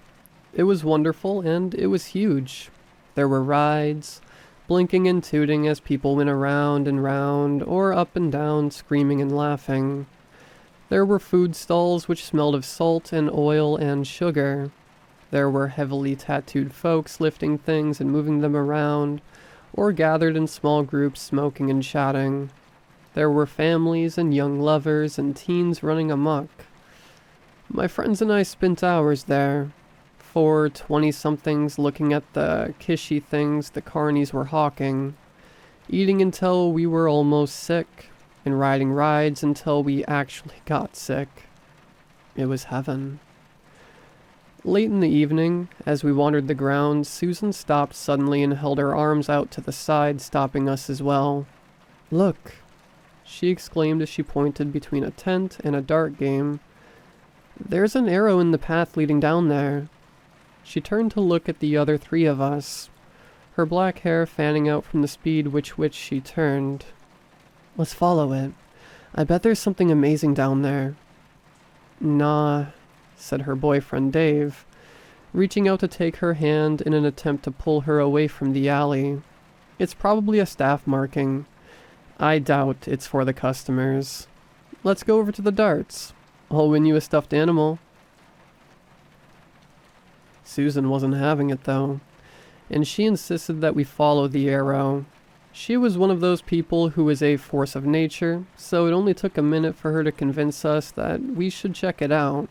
It was wonderful and it was huge. There were rides, blinking and tooting as people went around and round, or up and down, screaming and laughing. There were food stalls which smelled of salt and oil and sugar. There were heavily tattooed folks lifting things and moving them around, or gathered in small groups smoking and chatting. There were families and young lovers and teens running amok. My friends and I spent hours there. 4 20-somethings looking at the kishy things the carnies were hawking, eating until we were almost sick, and riding rides until we actually got sick. It was heaven. Late in the evening, as we wandered the grounds, Susan stopped suddenly and held her arms out to the side, stopping us as well. "Look," she exclaimed as she pointed between a tent and a dart game. "There's an arrow in the path leading down there." She turned to look at the other 3 of us, her black hair fanning out from the speed which she turned. "Let's follow it. I bet there's something amazing down there." "Nah," said her boyfriend Dave, reaching out to take her hand in an attempt to pull her away from the alley. "It's probably a staff marking. I doubt it's for the customers. Let's go over to the darts. I'll win you a stuffed animal." Susan wasn't having it though, and she insisted that we follow the arrow. She was one of those people who is a force of nature, so it only took a minute for her to convince us that we should check it out.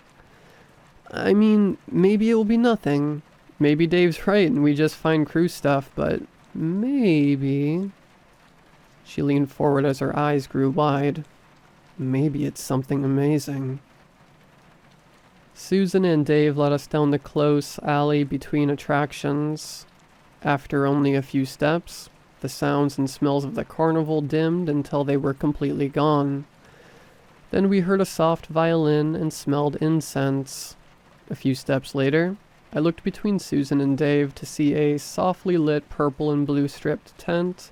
I mean, maybe it will be nothing. Maybe Dave's right and we just find crew stuff, but maybe... She leaned forward as her eyes grew wide. Maybe it's something amazing. Susan and Dave led us down the close alley between attractions. After only a few steps, the sounds and smells of the carnival dimmed until they were completely gone. Then we heard a soft violin and smelled incense. A few steps later, I looked between Susan and Dave to see a softly lit purple and blue striped tent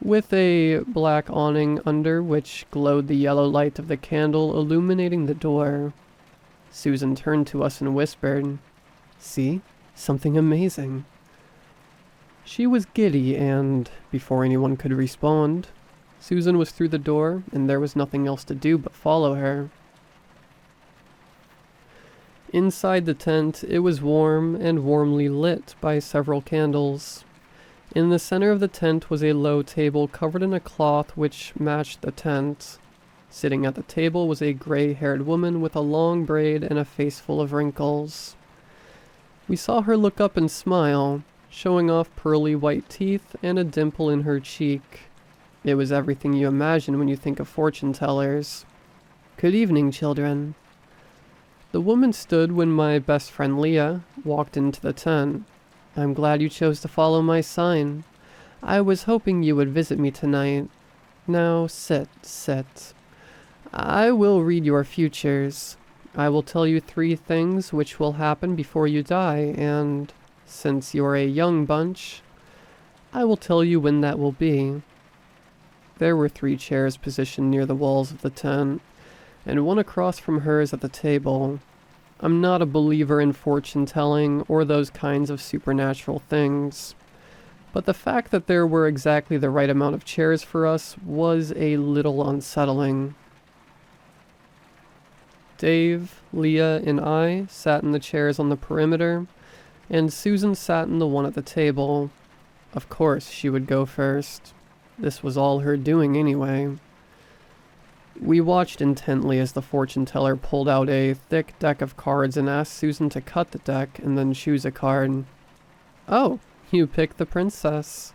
with a black awning under which glowed the yellow light of the candle illuminating the door. Susan turned to us and whispered, "See? Something amazing." She was giddy and, before anyone could respond, Susan was through the door and there was nothing else to do but follow her. Inside the tent, it was warm and warmly lit by several candles. In the center of the tent was a low table covered in a cloth which matched the tent. Sitting at the table was a gray-haired woman with a long braid and a face full of wrinkles. We saw her look up and smile, showing off pearly white teeth and a dimple in her cheek. It was everything you imagine when you think of fortune tellers. "Good evening, children." The woman stood when my best friend Leah walked into the tent. "I'm glad you chose to follow my sign. I was hoping you would visit me tonight. Now sit. I will read your futures. I will tell you 3 things which will happen before you die, and, since you're a young bunch, I will tell you when that will be." There were 3 chairs positioned near the walls of the tent, and one across from hers at the table. I'm not a believer in fortune-telling or those kinds of supernatural things, but the fact that there were exactly the right amount of chairs for us was a little unsettling. Dave, Leah, and I sat in the chairs on the perimeter, and Susan sat in the one at the table. Of course, she would go first. This was all her doing anyway. We watched intently as the fortune teller pulled out a thick deck of cards and asked Susan to cut the deck and then choose a card. "Oh, you picked the princess.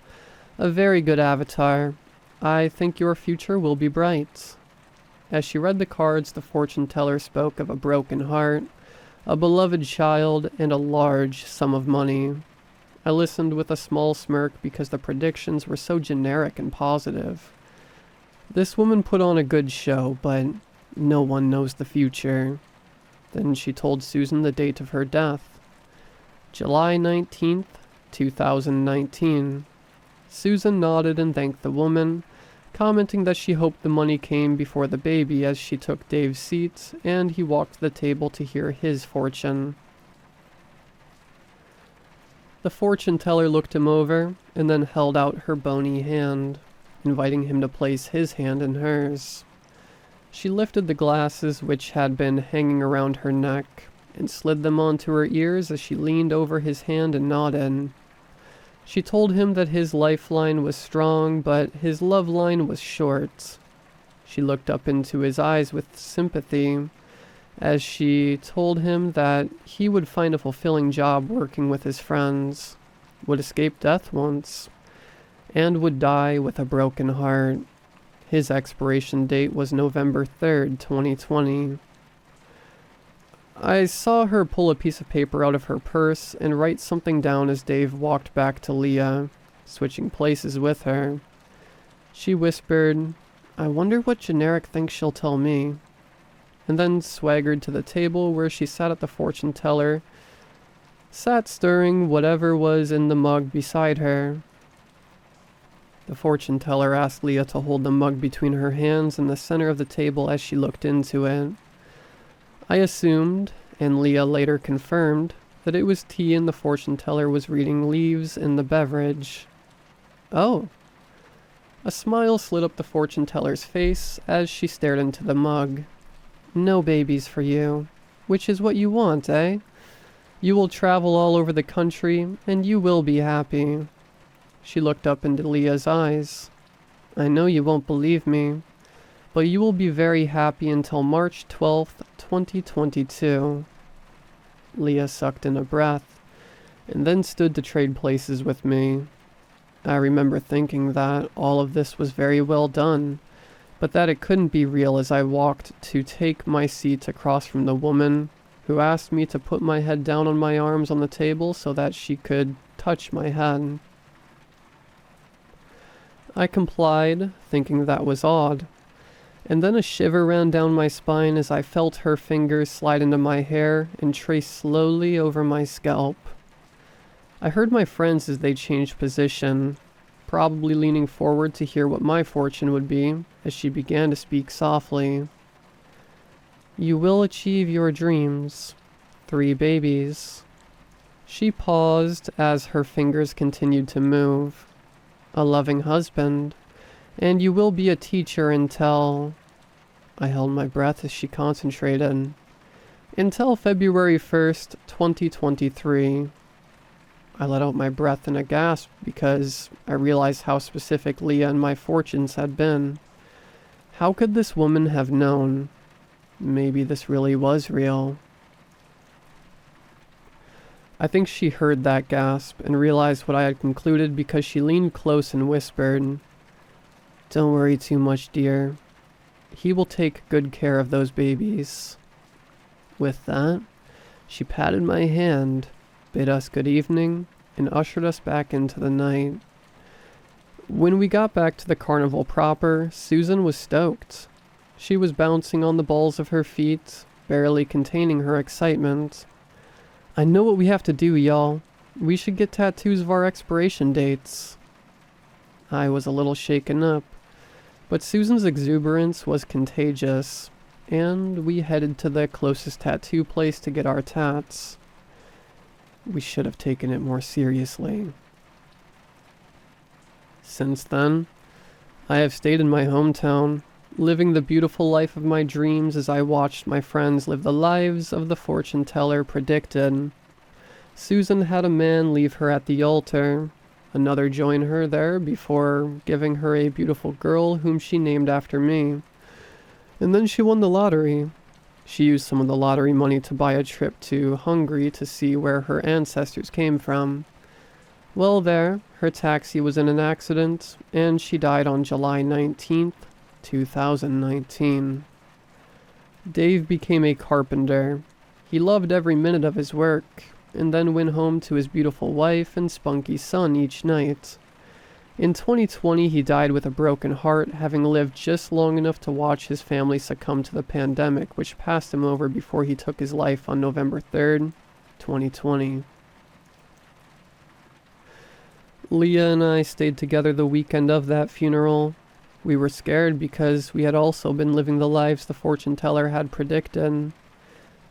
A very good avatar. I think your future will be bright." As she read the cards, the fortune teller spoke of a broken heart, a beloved child, and a large sum of money. I listened with a small smirk because the predictions were so generic and positive. This woman put on a good show, but no one knows the future. Then she told Susan the date of her death. July 19th, 2019. Susan nodded and thanked the woman, commenting that she hoped the money came before the baby as she took Dave's seat and he walked to the table to hear his fortune. The fortune teller looked him over and then held out her bony hand, inviting him to place his hand in hers. She lifted the glasses which had been hanging around her neck and slid them onto her ears as she leaned over his hand and nodded. She told him that his lifeline was strong, but his love line was short. She looked up into his eyes with sympathy as she told him that he would find a fulfilling job working with his friends, would escape death once, and would die with a broken heart. His expiration date was November 3rd, 2020. I saw her pull a piece of paper out of her purse and write something down as Dave walked back to Leah, switching places with her. She whispered, "I wonder what generic thinks she'll tell me," and then swaggered to the table where she sat at the fortune teller, sat stirring whatever was in the mug beside her. The fortune teller asked Leah to hold the mug between her hands in the center of the table as she looked into it. I assumed, and Leah later confirmed, that it was tea and the fortune teller was reading leaves in the beverage. Oh. A smile slid up the fortune teller's face as she stared into the mug. "No babies for you, which is what you want, eh? You will travel all over the country, and you will be happy." She looked up into Leah's eyes. "I know you won't believe me, but you will be very happy until March 12th, 2022. Leah sucked in a breath, and then stood to trade places with me. I remember thinking that all of this was very well done, but that it couldn't be real as I walked to take my seat across from the woman, who asked me to put my head down on my arms on the table so that she could touch my head. I complied, thinking that was odd, and then a shiver ran down my spine as I felt her fingers slide into my hair and trace slowly over my scalp. I heard my friends as they changed position, probably leaning forward to hear what my fortune would be, as she began to speak softly. "You will achieve your dreams. 3 babies." She paused as her fingers continued to move. "A loving husband, and you will be a teacher until..." I held my breath as she concentrated. "Until February 1st, 2023. I let out my breath in a gasp because I realized how specific Leah and my fortunes had been. How could this woman have known? Maybe this really was real. I think she heard that gasp and realized what I had concluded because she leaned close and whispered, "Don't worry too much, dear. He will take good care of those babies." With that, she patted my hand, bid us good evening, and ushered us back into the night. When we got back to the carnival proper, Susan was stoked. She was bouncing on the balls of her feet, barely containing her excitement. "I know what we have to do, y'all. We should get tattoos of our expiration dates." I was a little shaken up, but Susan's exuberance was contagious, and we headed to the closest tattoo place to get our tats. We should have taken it more seriously. Since then, I have stayed in my hometown, living the beautiful life of my dreams as I watched my friends live the lives of the fortune teller predicted. Susan had a man leave her at the altar, another join her there before giving her a beautiful girl whom she named after me. And then she won the lottery. She used some of the lottery money to buy a trip to Hungary to see where her ancestors came from. Well, there, her taxi was in an accident, and she died on July 19th, 2019. Dave became a carpenter. He loved every minute of his work, and then went home to his beautiful wife and spunky son each night. In 2020, he died with a broken heart, having lived just long enough to watch his family succumb to the pandemic, which passed him over before he took his life on November 3rd, 2020. Leah and I stayed together the weekend of that funeral. We were scared because we had also been living the lives the fortune teller had predicted.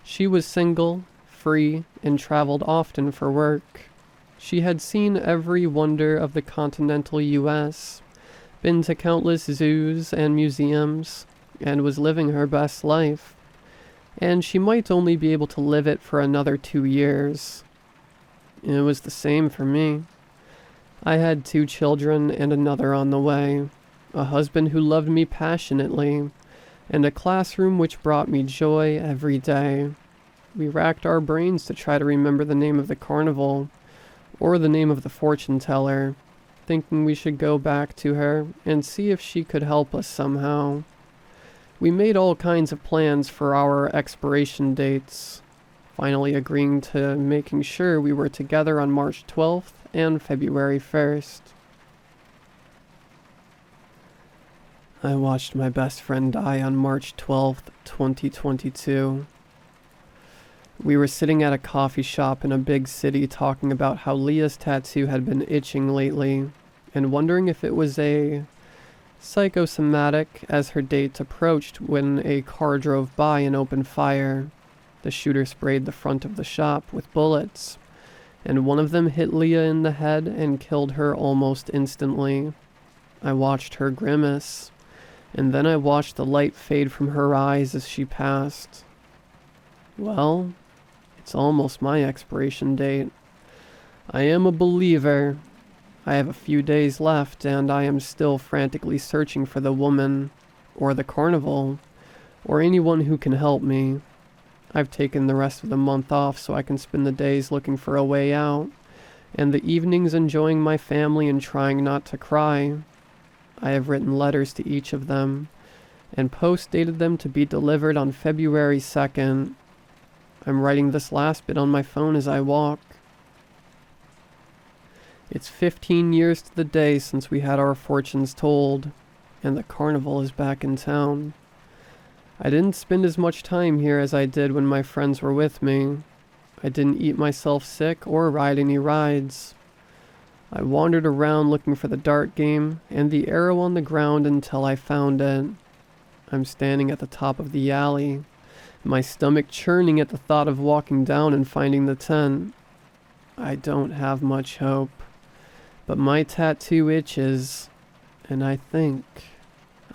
She was single, free, and traveled often for work. She had seen every wonder of the continental U.S., been to countless zoos and museums, and was living her best life. And she might only be able to live it for another 2 years. It was the same for me. I had 2 children and another on the way, a husband who loved me passionately, and a classroom which brought me joy every day. We racked our brains to try to remember the name of the carnival, or the name of the fortune teller, thinking we should go back to her and see if she could help us somehow. We made all kinds of plans for our expiration dates, finally agreeing to making sure we were together on March 12th and February 1st. I watched my best friend die on March 12th, 2022. We were sitting at a coffee shop in a big city talking about how Leah's tattoo had been itching lately, and wondering if it was a psychosomatic as her date approached when a car drove by and opened fire. The shooter sprayed the front of the shop with bullets, and one of them hit Leah in the head and killed her almost instantly. I watched her grimace, and then I watched the light fade from her eyes as she passed. Well, it's almost my expiration date. I am a believer. I have a few days left, and I am still frantically searching for the woman, or the carnival, or anyone who can help me. I've taken the rest of the month off so I can spend the days looking for a way out, and the evenings enjoying my family and trying not to cry. I have written letters to each of them, and post-dated them to be delivered on February 2nd. I'm writing this last bit on my phone as I walk. It's 15 years to the day since we had our fortunes told, and the carnival is back in town. I didn't spend as much time here as I did when my friends were with me. I didn't eat myself sick or ride any rides. I wandered around looking for the dart game and the arrow on the ground until I found it. I'm standing at the top of the alley, my stomach churning at the thought of walking down and finding the tent. I don't have much hope, but my tattoo itches, and I think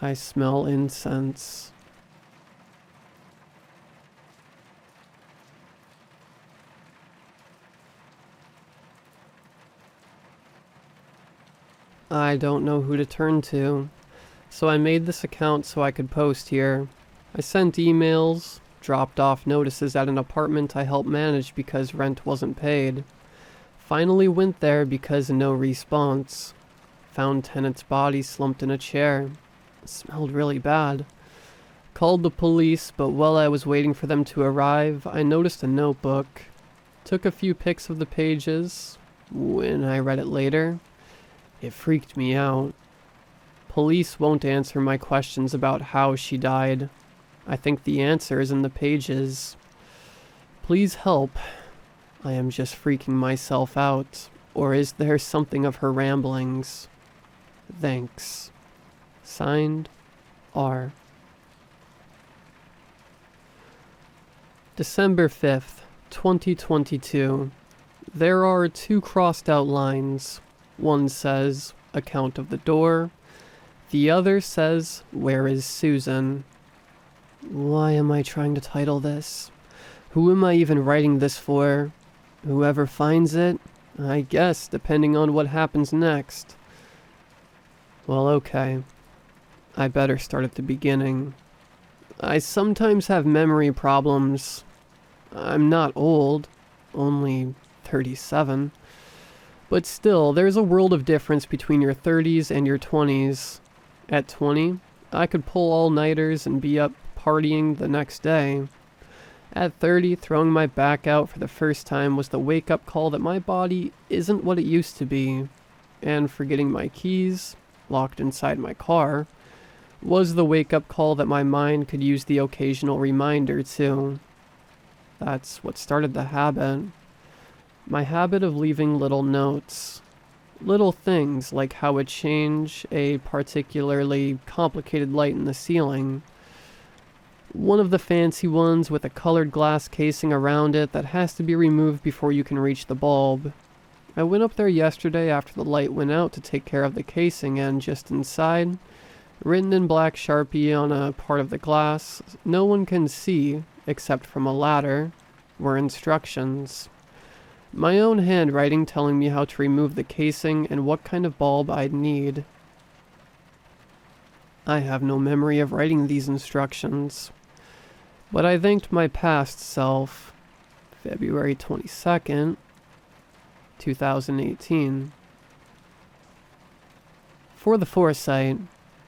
I smell incense. I don't know who to turn to, so I made this account so I could post here. I sent emails, dropped off notices at an apartment I helped manage because rent wasn't paid. Finally went there because no response. Found tenant's body slumped in a chair. It smelled really bad. Called the police, but while I was waiting for them to arrive, I noticed a notebook. Took a few pics of the pages. When I read it later, it freaked me out. Police won't answer my questions about how she died. I think the answer is in the pages. Please help. I am just freaking myself out. Or is there something of her ramblings? Thanks. Signed, R. December 5th, 2022. There are 2 crossed out lines. One says, account of the door. The other says, where is Susan? Why am I trying to title this? Who am I even writing this for? Whoever finds it? I guess, depending on what happens next. Well, okay. I better start at the beginning. I sometimes have memory problems. I'm not old, only 37. But still, there's a world of difference between your 30s and your 20s. At 20, I could pull all-nighters and be up partying the next day. At 30, throwing my back out for the first time was the wake-up call that my body isn't what it used to be. and forgetting my keys, locked inside my car, was the wake-up call that my mind could use the occasional reminder to. That's what started the habit. My habit of leaving little notes. Little things like how it changed a particularly complicated light in the ceiling. One of the fancy ones with a colored glass casing around it that has to be removed before you can reach the bulb. I went up there yesterday after the light went out to take care of the casing, and just inside, written in black Sharpie on a part of the glass no one can see except from a ladder, were instructions. My own handwriting telling me how to remove the casing and what kind of bulb I'd need. I have no memory of writing these instructions, but I thanked my past self, February 22nd, 2018. For the foresight,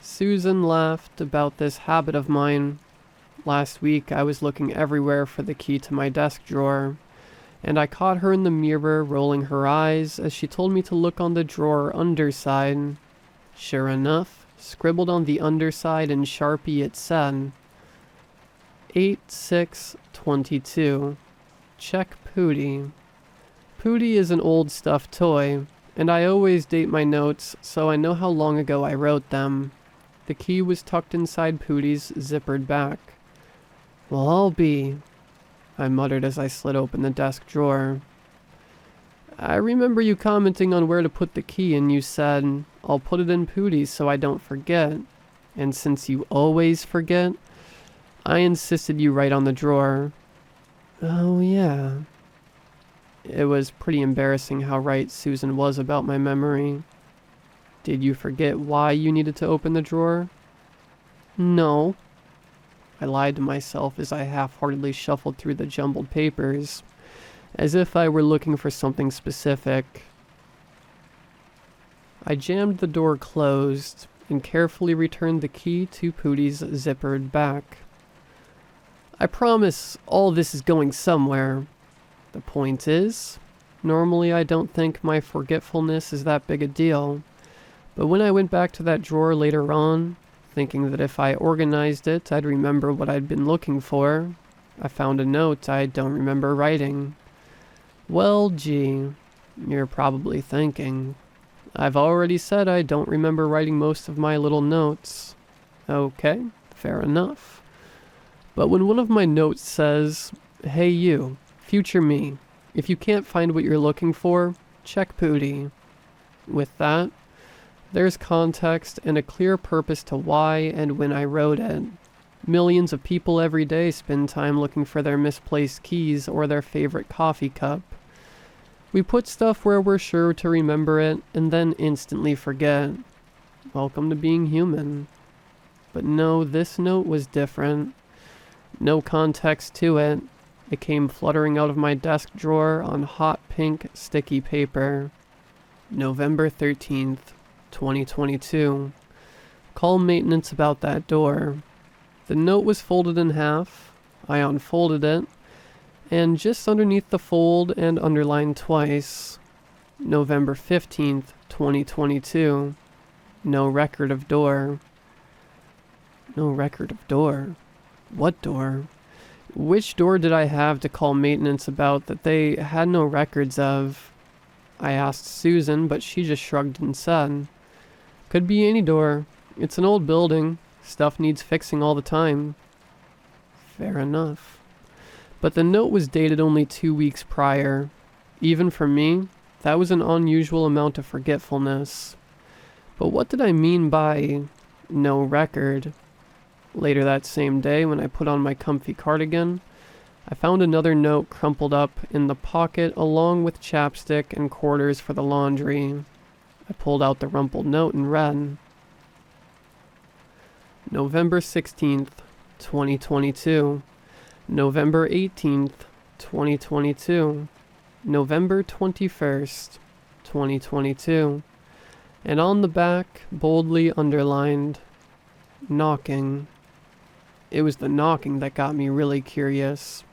Susan laughed about this habit of mine. Last week I was looking everywhere for the key to my desk drawer, and I caught her in the mirror rolling her eyes as she told me to look on the drawer underside. Sure enough, scribbled on the underside in Sharpie it said, 8622. Check Pootie. Pootie is an old stuffed toy, and I always date my notes so I know how long ago I wrote them. The key was tucked inside Pootie's zippered back. Well, I'll be, I muttered as I slid open the desk drawer. I remember you commenting on where to put the key, and you said, I'll put it in Pootie's so I don't forget. And since you always forget, I insisted you write on the drawer. Oh, yeah. It was pretty embarrassing how right Susan was about my memory. Did you forget why you needed to open the drawer? No. I lied to myself as I half-heartedly shuffled through the jumbled papers, as if I were looking for something specific. I jammed the door closed and carefully returned the key to Pootie's zippered back. I promise all this is going somewhere. The point is, normally I don't think my forgetfulness is that big a deal, but when I went back to that drawer later on, thinking that if I organized it I'd remember what I'd been looking for, I found a note I don't remember writing. Well, gee, you're probably thinking, I've already said I don't remember writing most of my little notes. Okay, fair enough. But when one of my notes says, hey you, future me, if you can't find what you're looking for, check Pootie. With that, there's context and a clear purpose to why and when I wrote it. Millions of people every day spend time looking for their misplaced keys or their favorite coffee cup. We put stuff where we're sure to remember it and then instantly forget. Welcome to being human. But no, this note was different. No context to it. It came fluttering out of my desk drawer on hot pink sticky paper. November 13th, 2022. Call maintenance about that door. The note was folded in half. I unfolded it, and just underneath the fold and underlined twice, November 15th, 2022. No record of door. No record of door. What door? Which door did I have to call maintenance about that they had no records of? I asked Susan, but she just shrugged and said, could be any door. It's an old building. Stuff needs fixing all the time. Fair enough. But the note was dated only 2 weeks prior. Even for me, that was an unusual amount of forgetfulness. But what did I mean by no record? Later that same day, when I put on my comfy cardigan, I found another note crumpled up in the pocket along with chapstick and quarters for the laundry. I pulled out the rumpled note and read, November 16th, 2022. November 18th, 2022. November 21st, 2022. And on the back, boldly underlined, knocking. It was the knocking that got me really curious.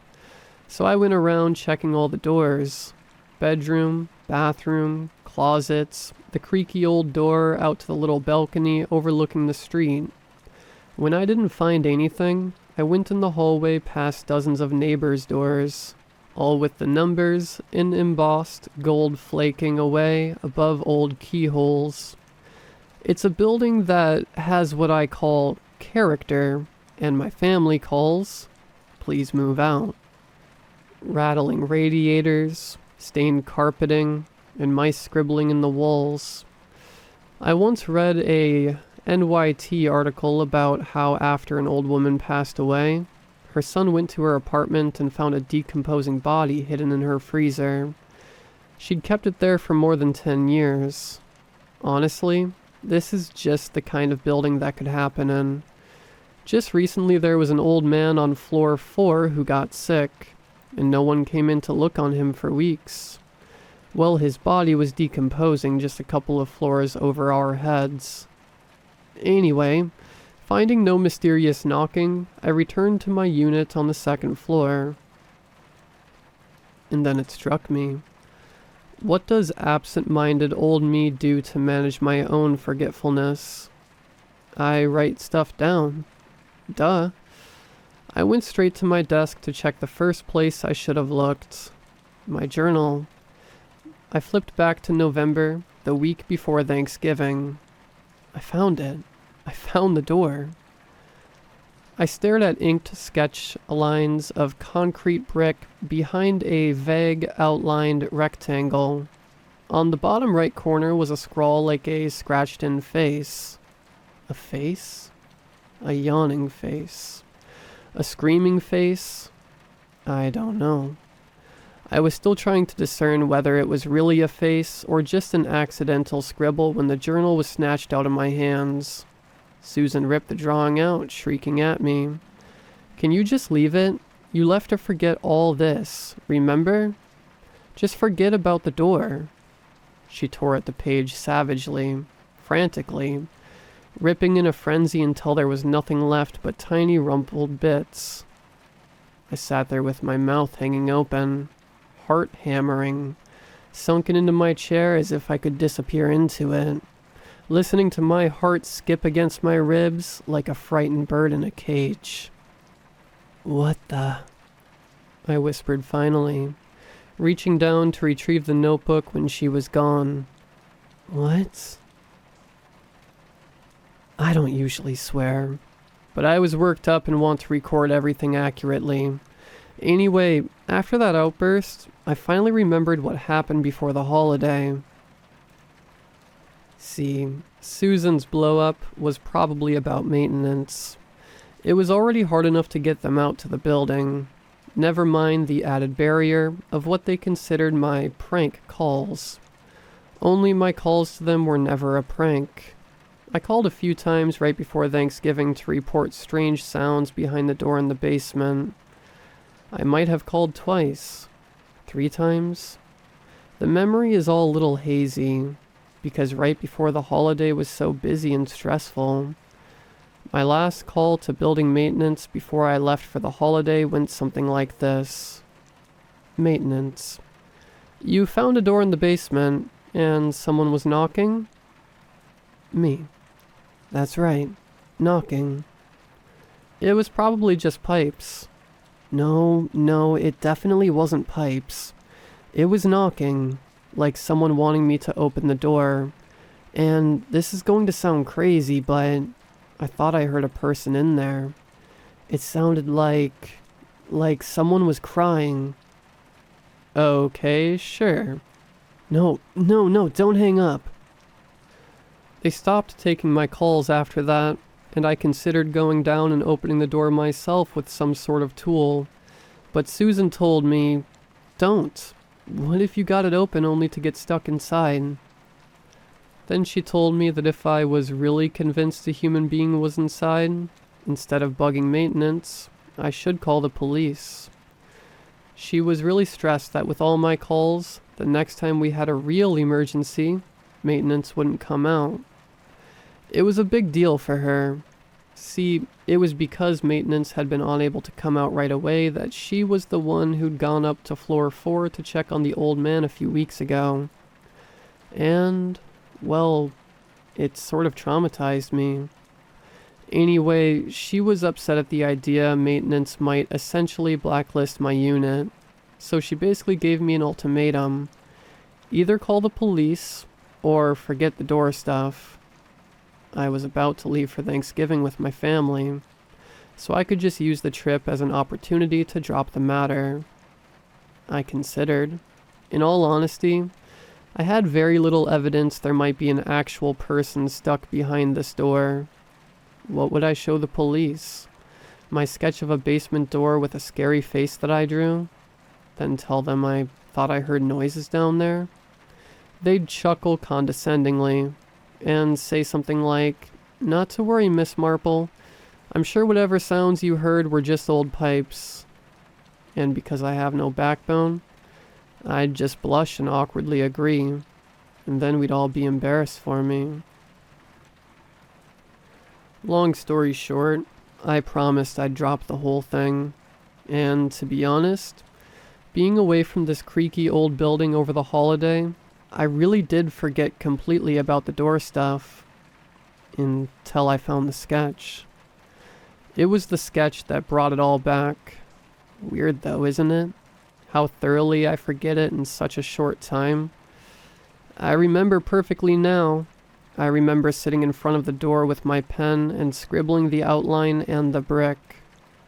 So I went around checking all the doors. Bedroom, bathroom, closets, the creaky old door out to the little balcony overlooking the street. When I didn't find anything, I went in the hallway past dozens of neighbors' doors, all with the numbers in embossed gold flaking away above old keyholes. It's a building that has what I call character, and my family calls, please move out. Rattling radiators, stained carpeting, and mice scribbling in the walls. I once read a NYT article about how after an old woman passed away, her son went to her apartment and found a decomposing body hidden in her freezer. She'd kept it there for more than 10 years. Honestly, this is just the kind of building that could happen in. Just recently there was an old man on floor 4 who got sick, and no one came in to look on him for weeks. Well, his body was decomposing just a couple of floors over our heads. Anyway, finding no mysterious knocking, I returned to my unit on the 2nd floor. And then it struck me. What does absent-minded old me do to manage my own forgetfulness? I write stuff down. Duh. I went straight to my desk to check the first place I should have looked. My journal. I flipped back to November, the week before Thanksgiving. I found it. I found the door. I stared at inked sketch lines of concrete brick behind a vague outlined rectangle. On the bottom right corner was a scrawl like a scratched-in face. A face? A yawning face. A screaming face? I don't know. I was still trying to discern whether it was really a face or just an accidental scribble when the journal was snatched out of my hands. Susan ripped the drawing out, shrieking at me. "Can you just leave it? You left to forget all this, remember? Just forget about the door." She tore at the page savagely, frantically, ripping in a frenzy until there was nothing left but tiny rumpled bits. I sat there with my mouth hanging open, heart hammering, sunken into my chair as if I could disappear into it, listening to my heart skip against my ribs like a frightened bird in a cage. "What the?" I whispered finally, reaching down to retrieve the notebook when she was gone. "What?" I don't usually swear, but I was worked up and want to record everything accurately. Anyway, after that outburst, I finally remembered what happened before the holiday. See, Susan's blow-up was probably about maintenance. It was already hard enough to get them out to the building. Never mind the added barrier of what they considered my prank calls. Only my calls to them were never a prank. I called a few times right before Thanksgiving to report strange sounds behind the door in the basement. I might have called twice. 3 times? The memory is all a little hazy, because right before the holiday was so busy and stressful. My last call to building maintenance before I left for the holiday went something like this. "Maintenance. You found a door in the basement, and someone was knocking?" "Me. That's right. Knocking." "It was probably just pipes." No, it definitely wasn't pipes. It was knocking, like someone wanting me to open the door. And this is going to sound crazy, but I thought I heard a person in there. It sounded like someone was crying. "Okay, sure." No, don't hang up." They stopped taking my calls after that, and I considered going down and opening the door myself with some sort of tool. But Susan told me, "Don't. What if you got it open only to get stuck inside?" Then she told me that if I was really convinced a human being was inside, instead of bugging maintenance, I should call the police. She was really stressed that with all my calls, the next time we had a real emergency, maintenance wouldn't come out. It was a big deal for her. See, it was because maintenance had been unable to come out right away that she was the one who'd gone up to floor 4 to check on the old man a few weeks ago. And, well, it sort of traumatized me. Anyway, she was upset at the idea maintenance might essentially blacklist my unit, so she basically gave me an ultimatum. Either call the police, or forget the door stuff. I was about to leave for Thanksgiving with my family, so I could just use the trip as an opportunity to drop the matter. I considered. In all honesty, I had very little evidence there might be an actual person stuck behind this door. What would I show the police? My sketch of a basement door with a scary face that I drew? Then tell them I thought I heard noises down there? They'd chuckle condescendingly and say something like, "Not to worry, Miss Marple. I'm sure whatever sounds you heard were just old pipes." And because I have no backbone, I'd just blush and awkwardly agree, and then we'd all be embarrassed for me. Long story short, I promised I'd drop the whole thing, and to be honest, being away from this creaky old building over the holiday, I really did forget completely about the door stuff, until I found the sketch. It was the sketch that brought it all back. Weird though, isn't it? How thoroughly I forget it in such a short time. I remember perfectly now. I remember sitting in front of the door with my pen and scribbling the outline and the brick.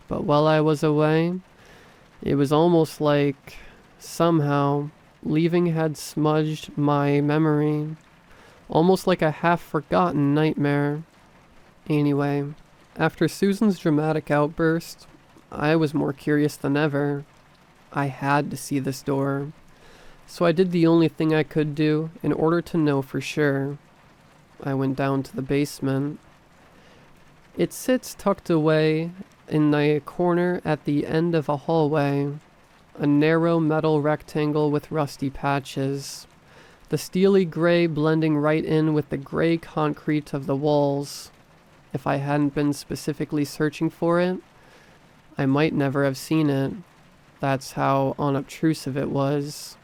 But while I was away, it was almost like, somehow, leaving had smudged my memory. Almost like a half-forgotten nightmare. Anyway, after Susan's dramatic outburst, I was more curious than ever. I had to see this door. So I did the only thing I could do in order to know for sure. I went down to the basement. It sits tucked away in a corner at the end of a hallway, a narrow metal rectangle with rusty patches, the steely gray blending right in with the gray concrete of the walls. If I hadn't been specifically searching for it, I might never have seen it. That's how unobtrusive it was.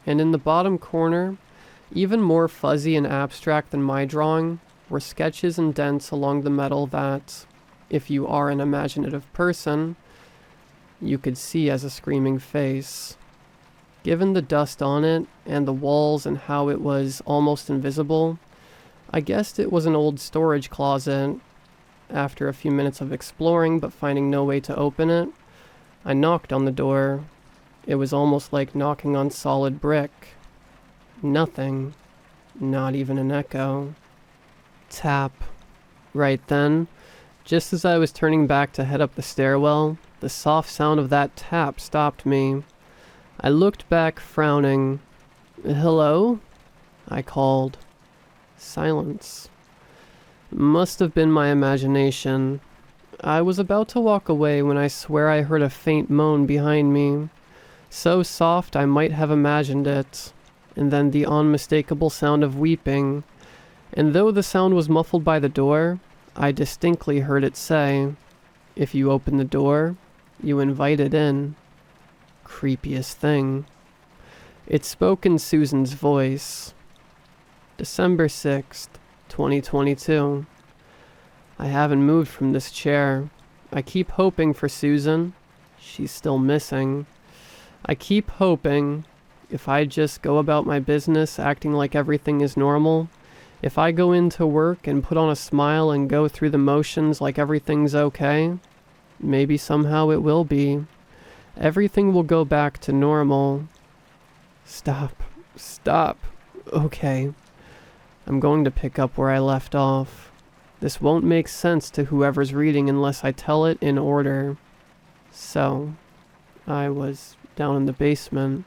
And in the bottom corner, even more fuzzy and abstract than my drawing, were sketches and dents along the metal that, if you are an imaginative person, you could see as a screaming face. Given the dust on it, and the walls and how it was almost invisible, I guessed it was an old storage closet. After a few minutes of exploring but finding no way to open it, I knocked on the door. It was almost like knocking on solid brick. Nothing. Not even an echo. Tap. Right then, just as I was turning back to head up the stairwell, the soft sound of that tap stopped me. I looked back, frowning. "Hello?" I called. Silence. Must have been my imagination. I was about to walk away when I swear I heard a faint moan behind me. So soft I might have imagined it. And then the unmistakable sound of weeping. And though the sound was muffled by the door, I distinctly heard it say, "If you open the door, you invite it in." Creepiest thing. It spoke in Susan's voice. December 6th, 2022. I haven't moved from this chair. I keep hoping for Susan. She's still missing. I keep hoping, if I just go about my business acting like everything is normal, if I go into work and put on a smile and go through the motions like everything's okay, maybe somehow it will be. Everything will go back to normal. Stop. Okay. I'm going to pick up where I left off. This won't make sense to whoever's reading unless I tell it in order. So, I was down in the basement.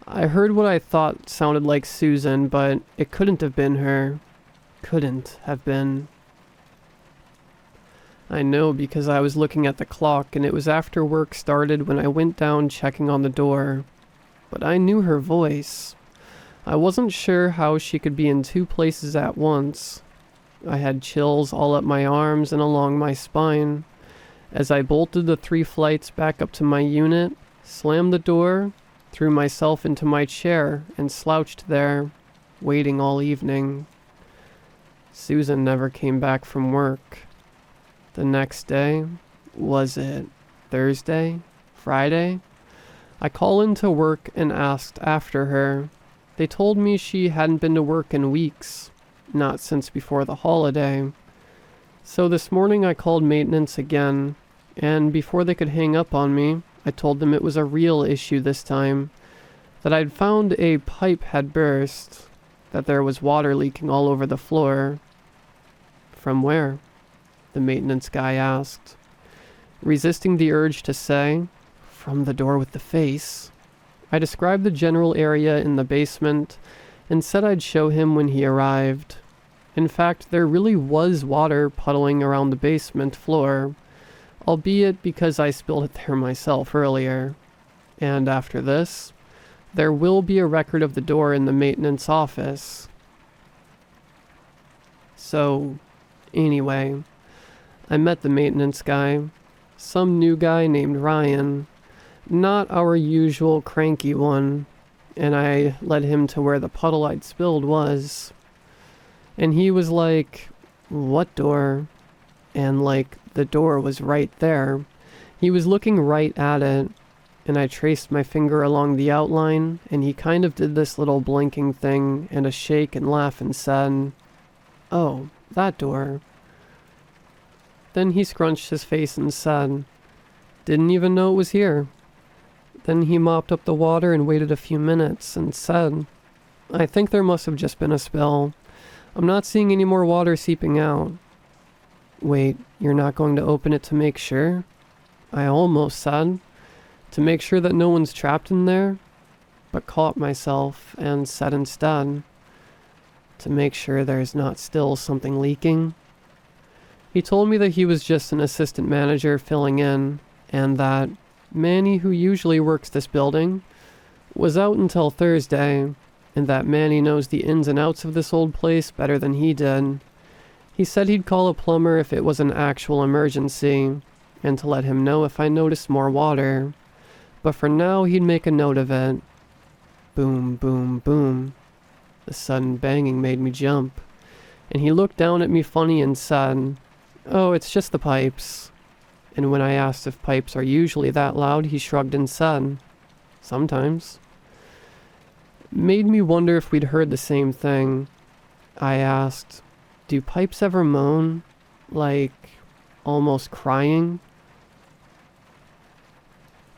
I heard what I thought sounded like Susan, but it couldn't have been her. Couldn't have been. I know because I was looking at the clock and it was after work started when I went down checking on the door. But I knew her voice. I wasn't sure how she could be in two places at once. I had chills all up my arms and along my spine. As I bolted the 3 flights back up to my unit, slammed the door, threw myself into my chair, and slouched there, waiting all evening. Susan never came back from work. The next day, was it Thursday? Friday? I called into work and asked after her. They told me she hadn't been to work in weeks, not since before the holiday. So this morning I called maintenance again, and before they could hang up on me, I told them it was a real issue this time, that I'd found a pipe had burst, that there was water leaking all over the floor. From where? The maintenance guy asked, resisting the urge to say, from the door with the face. I described the general area in the basement and said I'd show him when he arrived. In fact, there really was water puddling around the basement floor, albeit because I spilled it there myself earlier. And after this, there will be a record of the door in the maintenance office. So, anyway, I met the maintenance guy, some new guy named Ryan, not our usual cranky one, and I led him to where the puddle I'd spilled was. And he was like, "What door?" And like, the door was right there. He was looking right at it, and I traced my finger along the outline, and he kind of did this little blinking thing and a shake and laugh and said, "Oh, that door." Then he scrunched his face and said, "Didn't even know it was here." Then he mopped up the water and waited a few minutes and said, "I think there must have just been a spill. I'm not seeing any more water seeping out." "Wait, you're not going to open it to make sure?" I almost said, to make sure that no one's trapped in there, but caught myself and said instead, to make sure there's not still something leaking. He told me that he was just an assistant manager filling in, and that Manny, who usually works this building, was out until Thursday, and that Manny knows the ins and outs of this old place better than he did. He said he'd call a plumber if it was an actual emergency, and to let him know if I noticed more water. But for now, he'd make a note of it. Boom, boom, boom. The sudden banging made me jump, and he looked down at me funny and said, "Oh, it's just the pipes." And when I asked if pipes are usually that loud, he shrugged and said, "Sometimes." Made me wonder if we'd heard the same thing. I asked, "Do pipes ever moan? Like, almost crying?"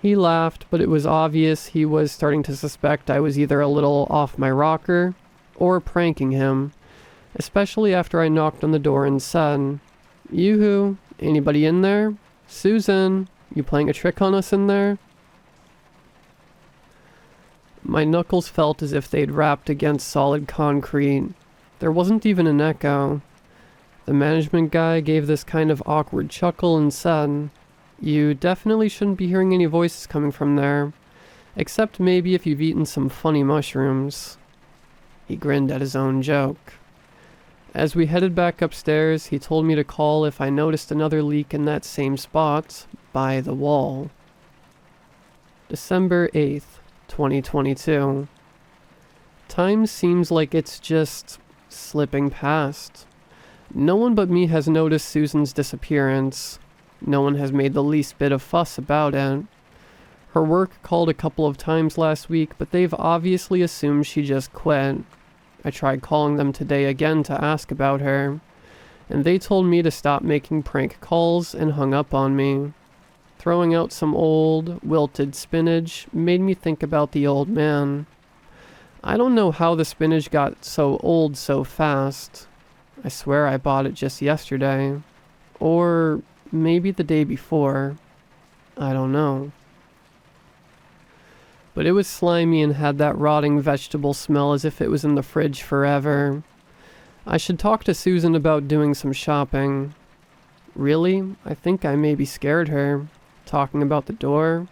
He laughed, but it was obvious he was starting to suspect I was either a little off my rocker or pranking him, especially after I knocked on the door and said, "Yoo-hoo, anybody in there? Susan, you playing a trick on us in there?" My knuckles felt as if they'd rapped against solid concrete. There wasn't even an echo. The management guy gave this kind of awkward chuckle and said, "You definitely shouldn't be hearing any voices coming from there, except maybe if you've eaten some funny mushrooms." He grinned at his own joke. As we headed back upstairs, he told me to call if I noticed another leak in that same spot, by the wall. December 8th, 2022. Time seems like it's just slipping past. No one but me has noticed Susan's disappearance. No one has made the least bit of fuss about it. Her work called a couple of times last week, but they've obviously assumed she just quit. I tried calling them today again to ask about her, and they told me to stop making prank calls and hung up on me. Throwing out some old, wilted spinach made me think about the old man. I don't know how the spinach got so old so fast. I swear I bought it just yesterday. Or maybe the day before. I don't know. But it was slimy and had that rotting vegetable smell as if it was in the fridge forever. I should talk to Susan about doing some shopping. Really, I think I maybe scared her. Talking about the door,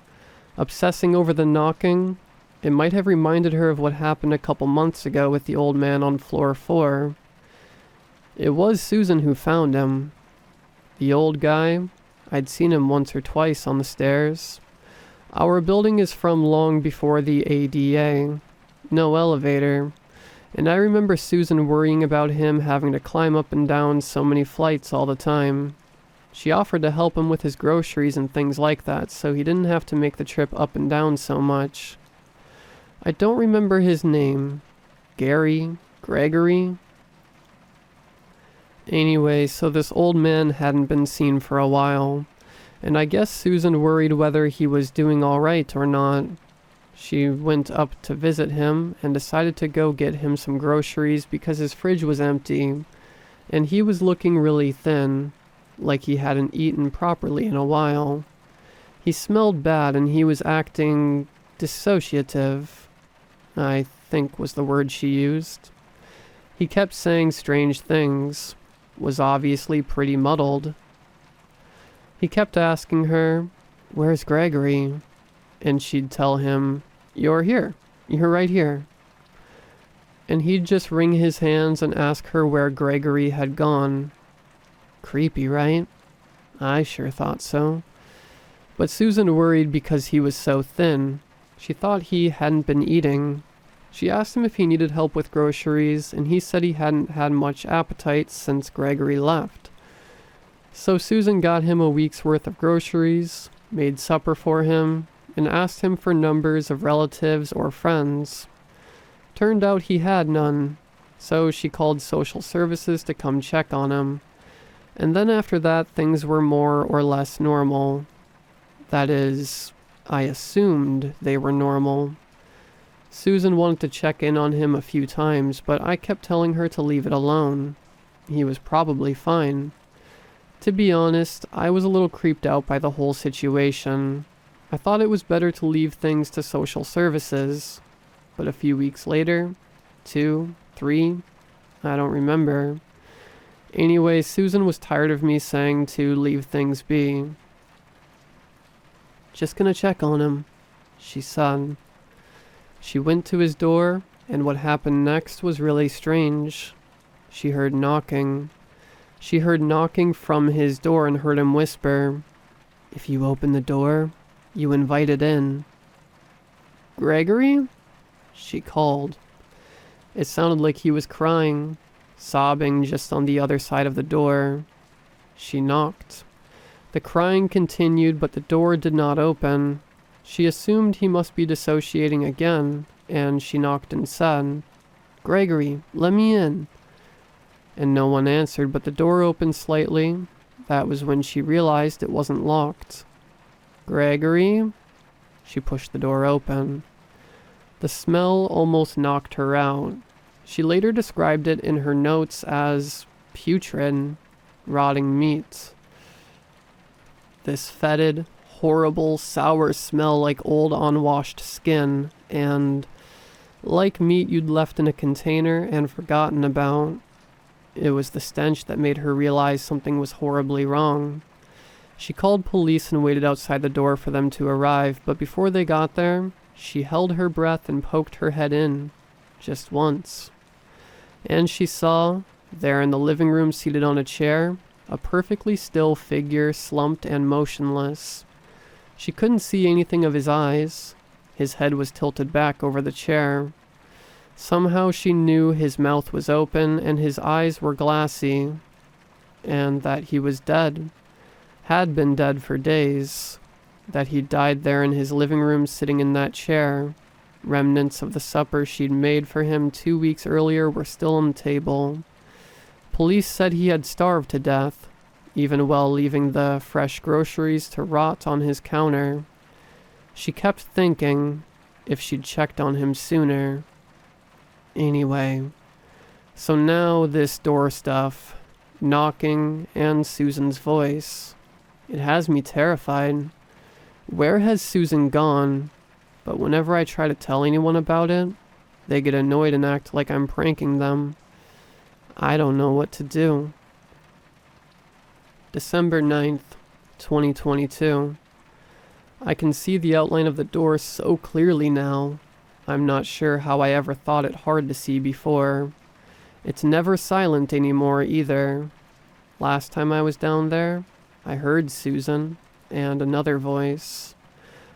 obsessing over the knocking. It might have reminded her of what happened a couple months ago with the old man on floor 4. It was Susan who found him. The old guy, I'd seen him once or twice on the stairs. Our building is from long before the ADA. No elevator. And I remember Susan worrying about him having to climb up and down so many flights all the time. She offered to help him with his groceries and things like that, so he didn't have to make the trip up and down so much. I don't remember his name. Gary? Gregory? Anyway, so this old man hadn't been seen for a while, and I guess Susan worried whether he was doing all right or not. She went up to visit him and decided to go get him some groceries because his fridge was empty, and he was looking really thin, like he hadn't eaten properly in a while. He smelled bad and he was acting dissociative, I think was the word she used. He kept saying strange things, was obviously pretty muddled. He kept asking her, "Where's Gregory?" And she'd tell him, "You're here. You're right here." And he'd just wring his hands and ask her where Gregory had gone. Creepy, right? I sure thought so. But Susan worried because he was so thin. She thought he hadn't been eating. She asked him if he needed help with groceries, and he said he hadn't had much appetite since Gregory left. So Susan got him a week's worth of groceries, made supper for him, and asked him for numbers of relatives or friends. Turned out he had none, so she called social services to come check on him. And then after that, things were more or less normal. That is, I assumed they were normal. Susan wanted to check in on him a few times, but I kept telling her to leave it alone. He was probably fine. To be honest, I was a little creeped out by the whole situation. I thought it was better to leave things to social services. But a few weeks later, 2, 3, I don't remember. Anyway, Susan was tired of me saying to leave things be. "Just gonna check on him," she said. She went to his door, and what happened next was really strange. She heard knocking. She heard knocking from his door and heard him whisper, "If you open the door, you invite it in." "Gregory?" she called. It sounded like he was crying, sobbing just on the other side of the door. She knocked. The crying continued, but the door did not open. She assumed he must be dissociating again, and she knocked and said, "Gregory, let me in." And no one answered, but the door opened slightly. That was when she realized it wasn't locked. "Gregory?" She pushed the door open. The smell almost knocked her out. She later described it in her notes as putrid, rotting meat. This fetid, horrible, sour smell like old unwashed skin, and like meat you'd left in a container and forgotten about. It was the stench that made her realize something was horribly wrong. She called police and waited outside the door for them to arrive, but before they got there, she held her breath and poked her head in, just once. And she saw, there in the living room seated on a chair, a perfectly still figure slumped and motionless. She couldn't see anything of his eyes. His head was tilted back over the chair. Somehow she knew his mouth was open and his eyes were glassy, and that he was dead, had been dead for days, that he died there in his living room sitting in that chair. Remnants of the supper she'd made for him 2 weeks earlier were still on the table. Police said he had starved to death, even while leaving the fresh groceries to rot on his counter. She kept thinking, if she'd checked on him sooner. Anyway, so now this door stuff, knocking, and Susan's voice. It has me terrified. Where has Susan gone? But whenever I try to tell anyone about it, they get annoyed and act like I'm pranking them. I don't know what to do. December 9th, 2022. I can see the outline of the door so clearly now. I'm not sure how I ever thought it hard to see before. It's never silent anymore either. Last time I was down there, I heard Susan and another voice.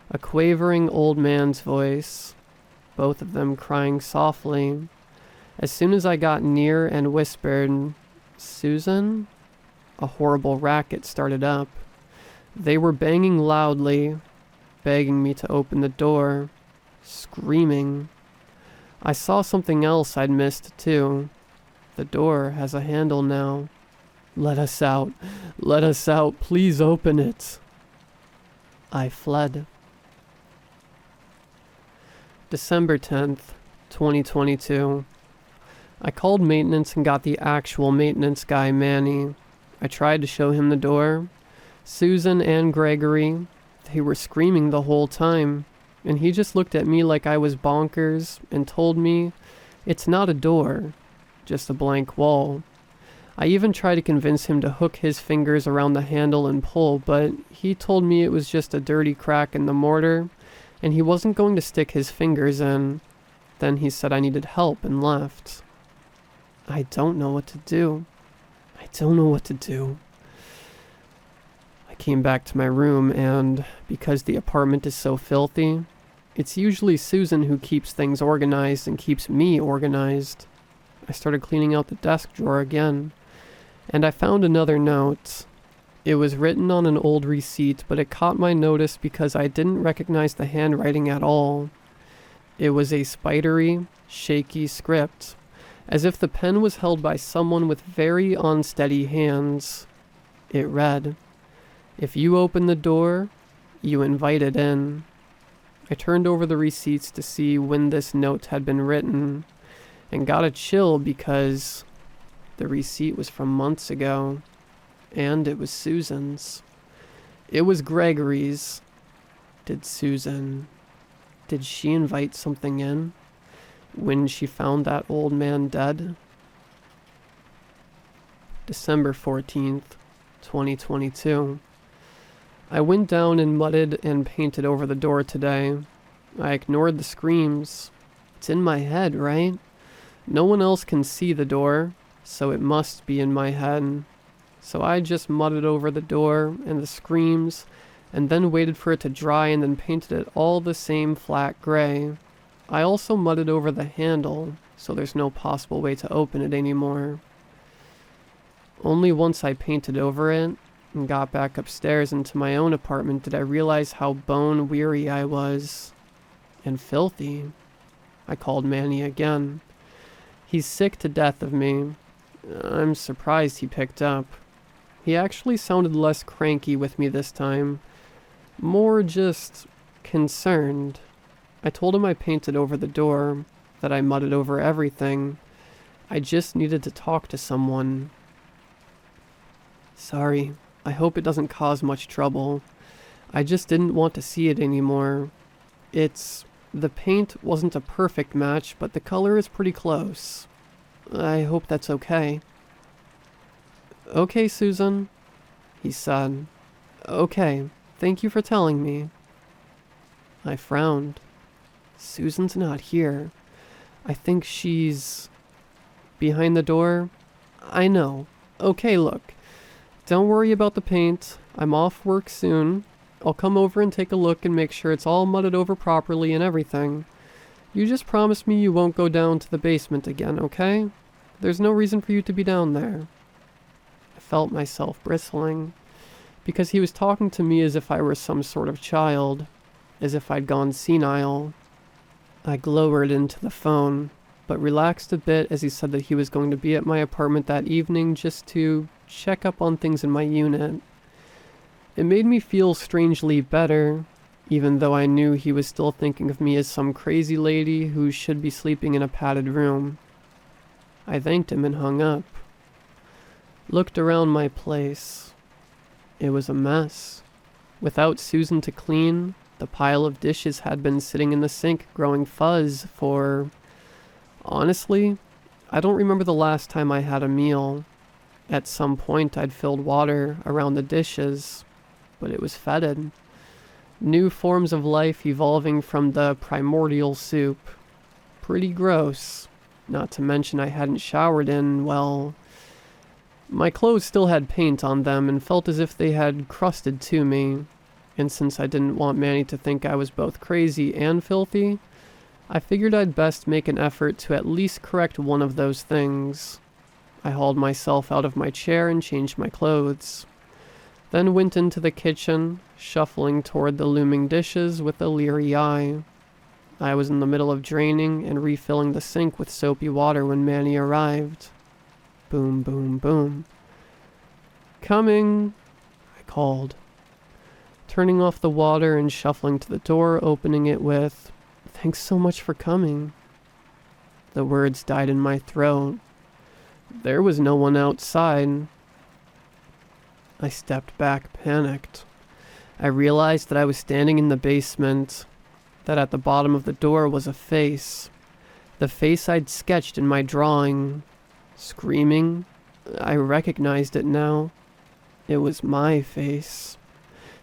A quavering old man's voice. Both of them crying softly. As soon as I got near and whispered, "Susan?" a horrible racket started up. They were banging loudly, begging me to open the door, screaming. I saw something else I'd missed too. The door has a handle now. "Let us out. Let us out. Please open it." I fled. December 10th, 2022. I called maintenance and got the actual maintenance guy, Manny. I tried to show him the door. Susan and Gregory, they were screaming the whole time, and he just looked at me like I was bonkers and told me it's not a door, just a blank wall. I even tried to convince him to hook his fingers around the handle and pull, but he told me it was just a dirty crack in the mortar, and he wasn't going to stick his fingers in. Then he said I needed help and left. I don't know what to do. I don't know what to do. I came back to my room, and because the apartment is so filthy, it's usually Susan who keeps things organized and keeps me organized. I started cleaning out the desk drawer again, and I found another note. It was written on an old receipt, but it caught my notice because I didn't recognize the handwriting at all. It was a spidery, shaky script, as if the pen was held by someone with very unsteady hands. It read, "If you open the door, you invite it in." I turned over the receipts to see when this note had been written, and got a chill because the receipt was from months ago, and it was Susan's. It was Gregory's. Did she invite something in when she found that old man dead? December 14th, 2022. I went down and mudded and painted over the door today. I ignored the screams. It's in my head, right? No one else can see the door, so it must be in my head. So I just mudded over the door and the screams, and then waited for it to dry and then painted it all the same flat gray. I also mudded over the handle, so there's no possible way to open it anymore. Only once I painted over it and got back upstairs into my own apartment did I realize how bone weary I was. And filthy. I called Manny again. He's sick to death of me. I'm surprised he picked up. He actually sounded less cranky with me this time. More just concerned. I told him I painted over the door, that I mudded over everything. I just needed to talk to someone. "Sorry, I hope it doesn't cause much trouble. I just didn't want to see it anymore. The paint wasn't a perfect match, but the color is pretty close. I hope that's okay." "Okay, Susan," he said. "Okay, thank you for telling me." I frowned. Susan's not here. I think she's behind the door. I know. Okay, look. Don't worry about the paint. I'm off work soon. I'll come over and take a look and make sure it's all mudded over properly and everything. You just promise me you won't go down to the basement again, okay? There's no reason for you to be down there. I felt myself bristling, because he was talking to me as if I were some sort of child, as if I'd gone senile. I glowered into the phone, but relaxed a bit as he said that he was going to be at my apartment that evening just to check up on things in my unit. It made me feel strangely better, even though I knew he was still thinking of me as some crazy lady who should be sleeping in a padded room. I thanked him and hung up. Looked around my place. It was a mess. Without Susan to clean, the pile of dishes had been sitting in the sink growing fuzz for... Honestly, I don't remember the last time I had a meal. At some point I'd filled water around the dishes, but it was fetid. New forms of life evolving from the primordial soup. Pretty gross. Not to mention I hadn't showered in, well... My clothes still had paint on them and felt as if they had crusted to me. And since I didn't want Manny to think I was both crazy and filthy, I figured I'd best make an effort to at least correct one of those things. I hauled myself out of my chair and changed my clothes, then went into the kitchen, shuffling toward the looming dishes with a leery eye. I was in the middle of draining and refilling the sink with soapy water when Manny arrived. Boom, boom, boom. "Coming," I called, turning off the water and shuffling to the door, opening it with, "Thanks so much for coming." The words died in my throat. There was no one outside. I stepped back, panicked. I realized that I was standing in the basement, that at the bottom of the door was a face. The face I'd sketched in my drawing. Screaming. I recognized it now. It was my face.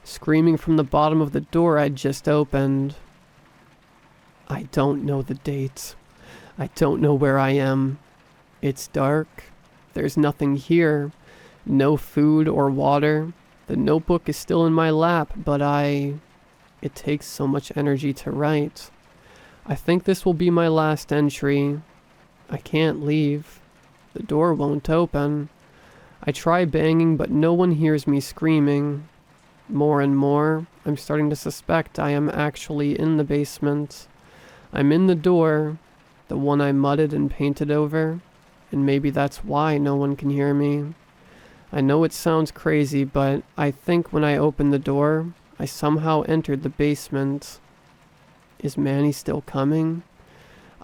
Screaming from the bottom of the door I'd just opened. I don't know the date. I don't know where I am. It's dark. There's nothing here. No food or water. The notebook is still in my lap, but it takes so much energy to write. I think this will be my last entry. I can't leave. The door won't open. I try banging, but no one hears me screaming. More and more, I'm starting to suspect I am actually in the basement. I'm in the door, the one I mudded and painted over, and maybe that's why no one can hear me. I know it sounds crazy, but I think when I opened the door, I somehow entered the basement. Is Manny still coming?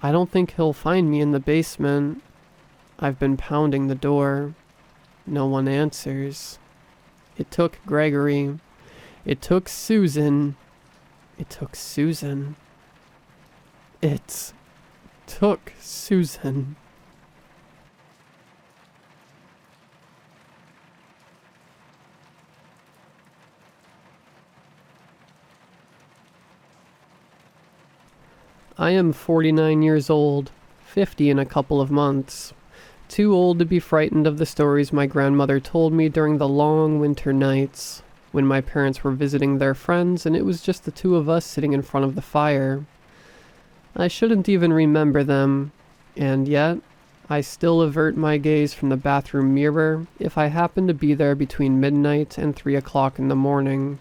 I don't think he'll find me in the basement. I've been pounding the door. No one answers. It took Gregory. It took Susan. It took Susan. It took Susan. I am 49 years old, 50 in a couple of months. Too old to be frightened of the stories my grandmother told me during the long winter nights, when my parents were visiting their friends and it was just the two of us sitting in front of the fire. I shouldn't even remember them, and yet, I still avert my gaze from the bathroom mirror if I happen to be there between midnight and 3 o'clock in the morning.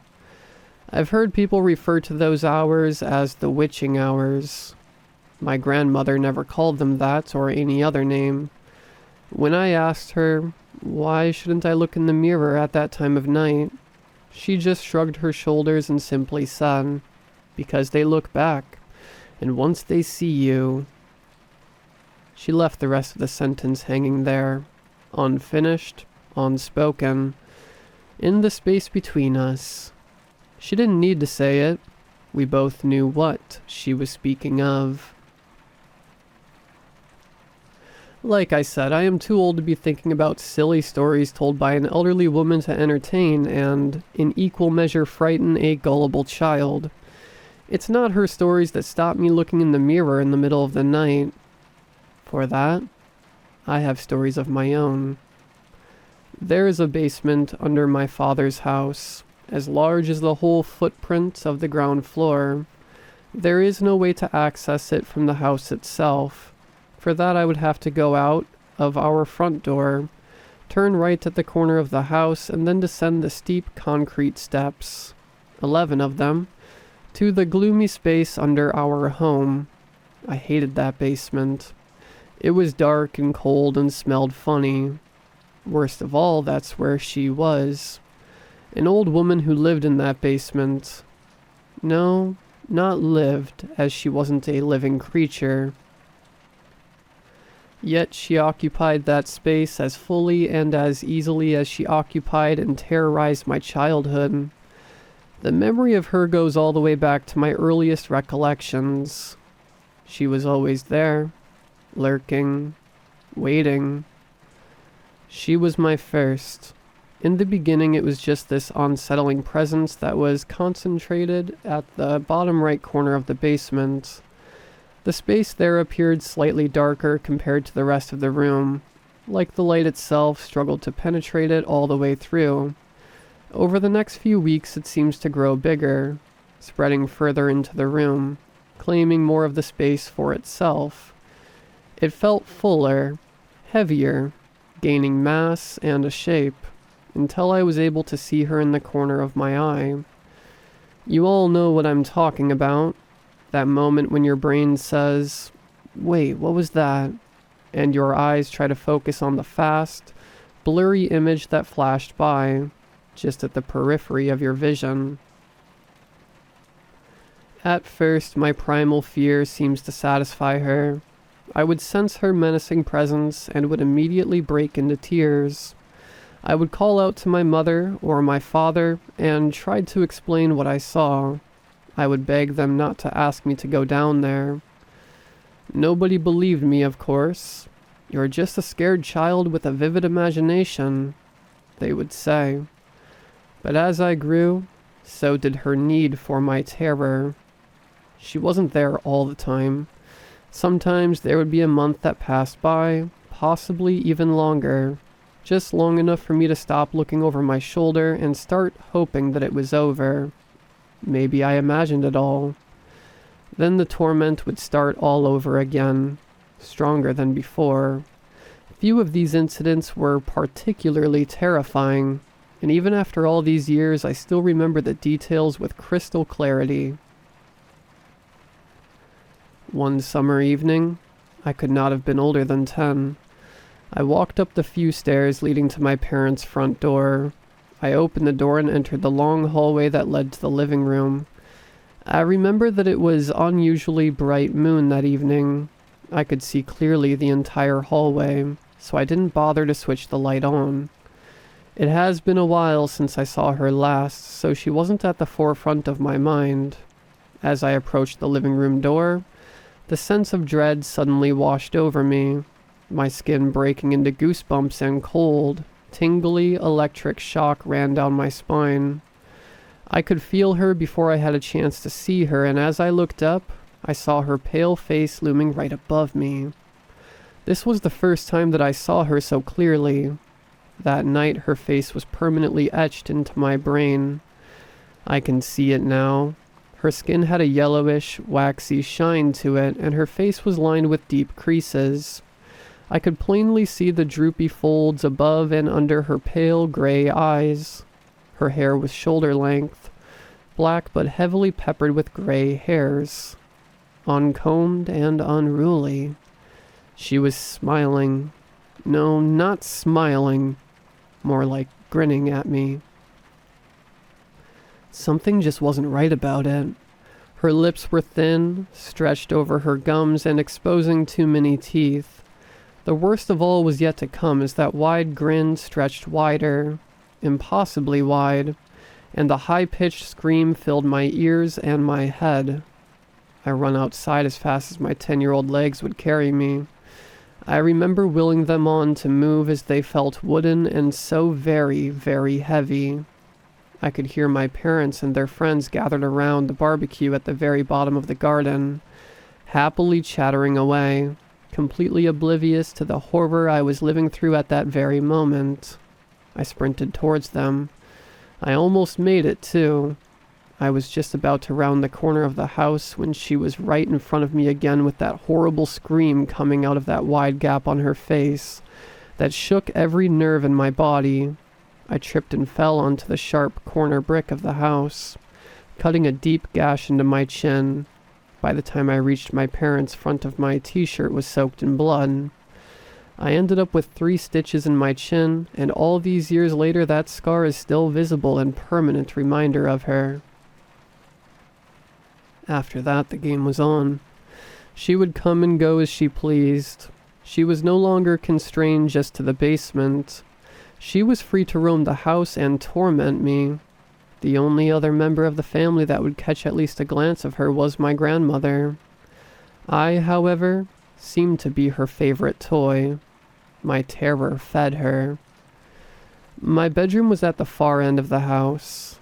I've heard people refer to those hours as the witching hours. My grandmother never called them that or any other name. When I asked her, why shouldn't I look in the mirror at that time of night, she just shrugged her shoulders and simply said, because they look back, and once they see you... She left the rest of the sentence hanging there, unfinished, unspoken, in the space between us. She didn't need to say it. We both knew what she was speaking of. Like I said, I am too old to be thinking about silly stories told by an elderly woman to entertain and, in equal measure, frighten a gullible child. It's not her stories that stop me looking in the mirror in the middle of the night. For that, I have stories of my own. There is a basement under my father's house, as large as the whole footprint of the ground floor. There is no way to access it from the house itself. For that I would have to go out of our front door, turn right at the corner of the house, and then descend the steep concrete steps, 11 of them, to the gloomy space under our home. I hated that basement. It was dark and cold and smelled funny. Worst of all, that's where she was. An old woman who lived in that basement. No, not lived, as she wasn't a living creature. Yet she occupied that space as fully and as easily as she occupied and terrorized my childhood. The memory of her goes all the way back to my earliest recollections. She was always there, lurking, waiting. She was my first. In the beginning, it was just this unsettling presence that was concentrated at the bottom right corner of the basement. The space there appeared slightly darker compared to the rest of the room, like the light itself struggled to penetrate it all the way through. Over the next few weeks, it seems to grow bigger, spreading further into the room, claiming more of the space for itself. It felt fuller, heavier, gaining mass and a shape, until I was able to see her in the corner of my eye. You all know what I'm talking about. That moment when your brain says, "Wait, what was that?" and your eyes try to focus on the fast, blurry image that flashed by, just at the periphery of your vision. At first, my primal fear seems to satisfy her. I would sense her menacing presence and would immediately break into tears. I would call out to my mother or my father and try to explain what I saw. I would beg them not to ask me to go down there. Nobody believed me, of course. "You're just a scared child with a vivid imagination," they would say. But as I grew, so did her need for my terror. She wasn't there all the time. Sometimes there would be a month that passed by, possibly even longer, just long enough for me to stop looking over my shoulder and start hoping that it was over. Maybe I imagined it all. Then the torment would start all over again, stronger than before. Few of these incidents were particularly terrifying, and even after all these years, I still remember the details with crystal clarity. One summer evening, I could not have been older than 10. I walked up the few stairs leading to my parents' front door. I opened the door and entered the long hallway that led to the living room. I remember that it was unusually bright moon that evening. I could see clearly the entire hallway, so I didn't bother to switch the light on. It has been a while since I saw her last, so she wasn't at the forefront of my mind. As I approached the living room door, the sense of dread suddenly washed over me, my skin breaking into goosebumps and cold, tingly electric shock ran down my spine. I could feel her before I had a chance to see her, and as I looked up, I saw her pale face looming right above me. This was the first time that I saw her so clearly. That night, her face was permanently etched into my brain. I can see it now. Her skin had a yellowish, waxy shine to it, and her face was lined with deep creases. I could plainly see the droopy folds above and under her pale gray eyes. Her hair was shoulder length, black but heavily peppered with gray hairs, uncombed and unruly. She was smiling. No, not smiling. More like grinning at me. Something just wasn't right about it. Her lips were thin, stretched over her gums and exposing too many teeth. The worst of all was yet to come as that wide grin stretched wider, impossibly wide, and the high-pitched scream filled my ears and my head. I ran outside as fast as my 10-year-old legs would carry me. I remember willing them on to move as they felt wooden and so very, very heavy. I could hear my parents and their friends gathered around the barbecue at the very bottom of the garden, happily chattering away, completely oblivious to the horror I was living through at that very moment. I sprinted towards them. I almost made it, too. I was just about to round the corner of the house when she was right in front of me again with that horrible scream coming out of that wide gap on her face that shook every nerve in my body. I tripped and fell onto the sharp corner brick of the house, cutting a deep gash into my chin. By the time I reached my parents' front of my t-shirt was soaked in blood. I ended up with 3 stitches in my chin, and all these years later that scar is still visible and permanent reminder of her. After that, the game was on. She would come and go as she pleased. She was no longer constrained just to the basement. She was free to roam the house and torment me. The only other member of the family that would catch at least a glance of her was my grandmother. I, however, seemed to be her favorite toy. My terror fed her. My bedroom was at the far end of the house.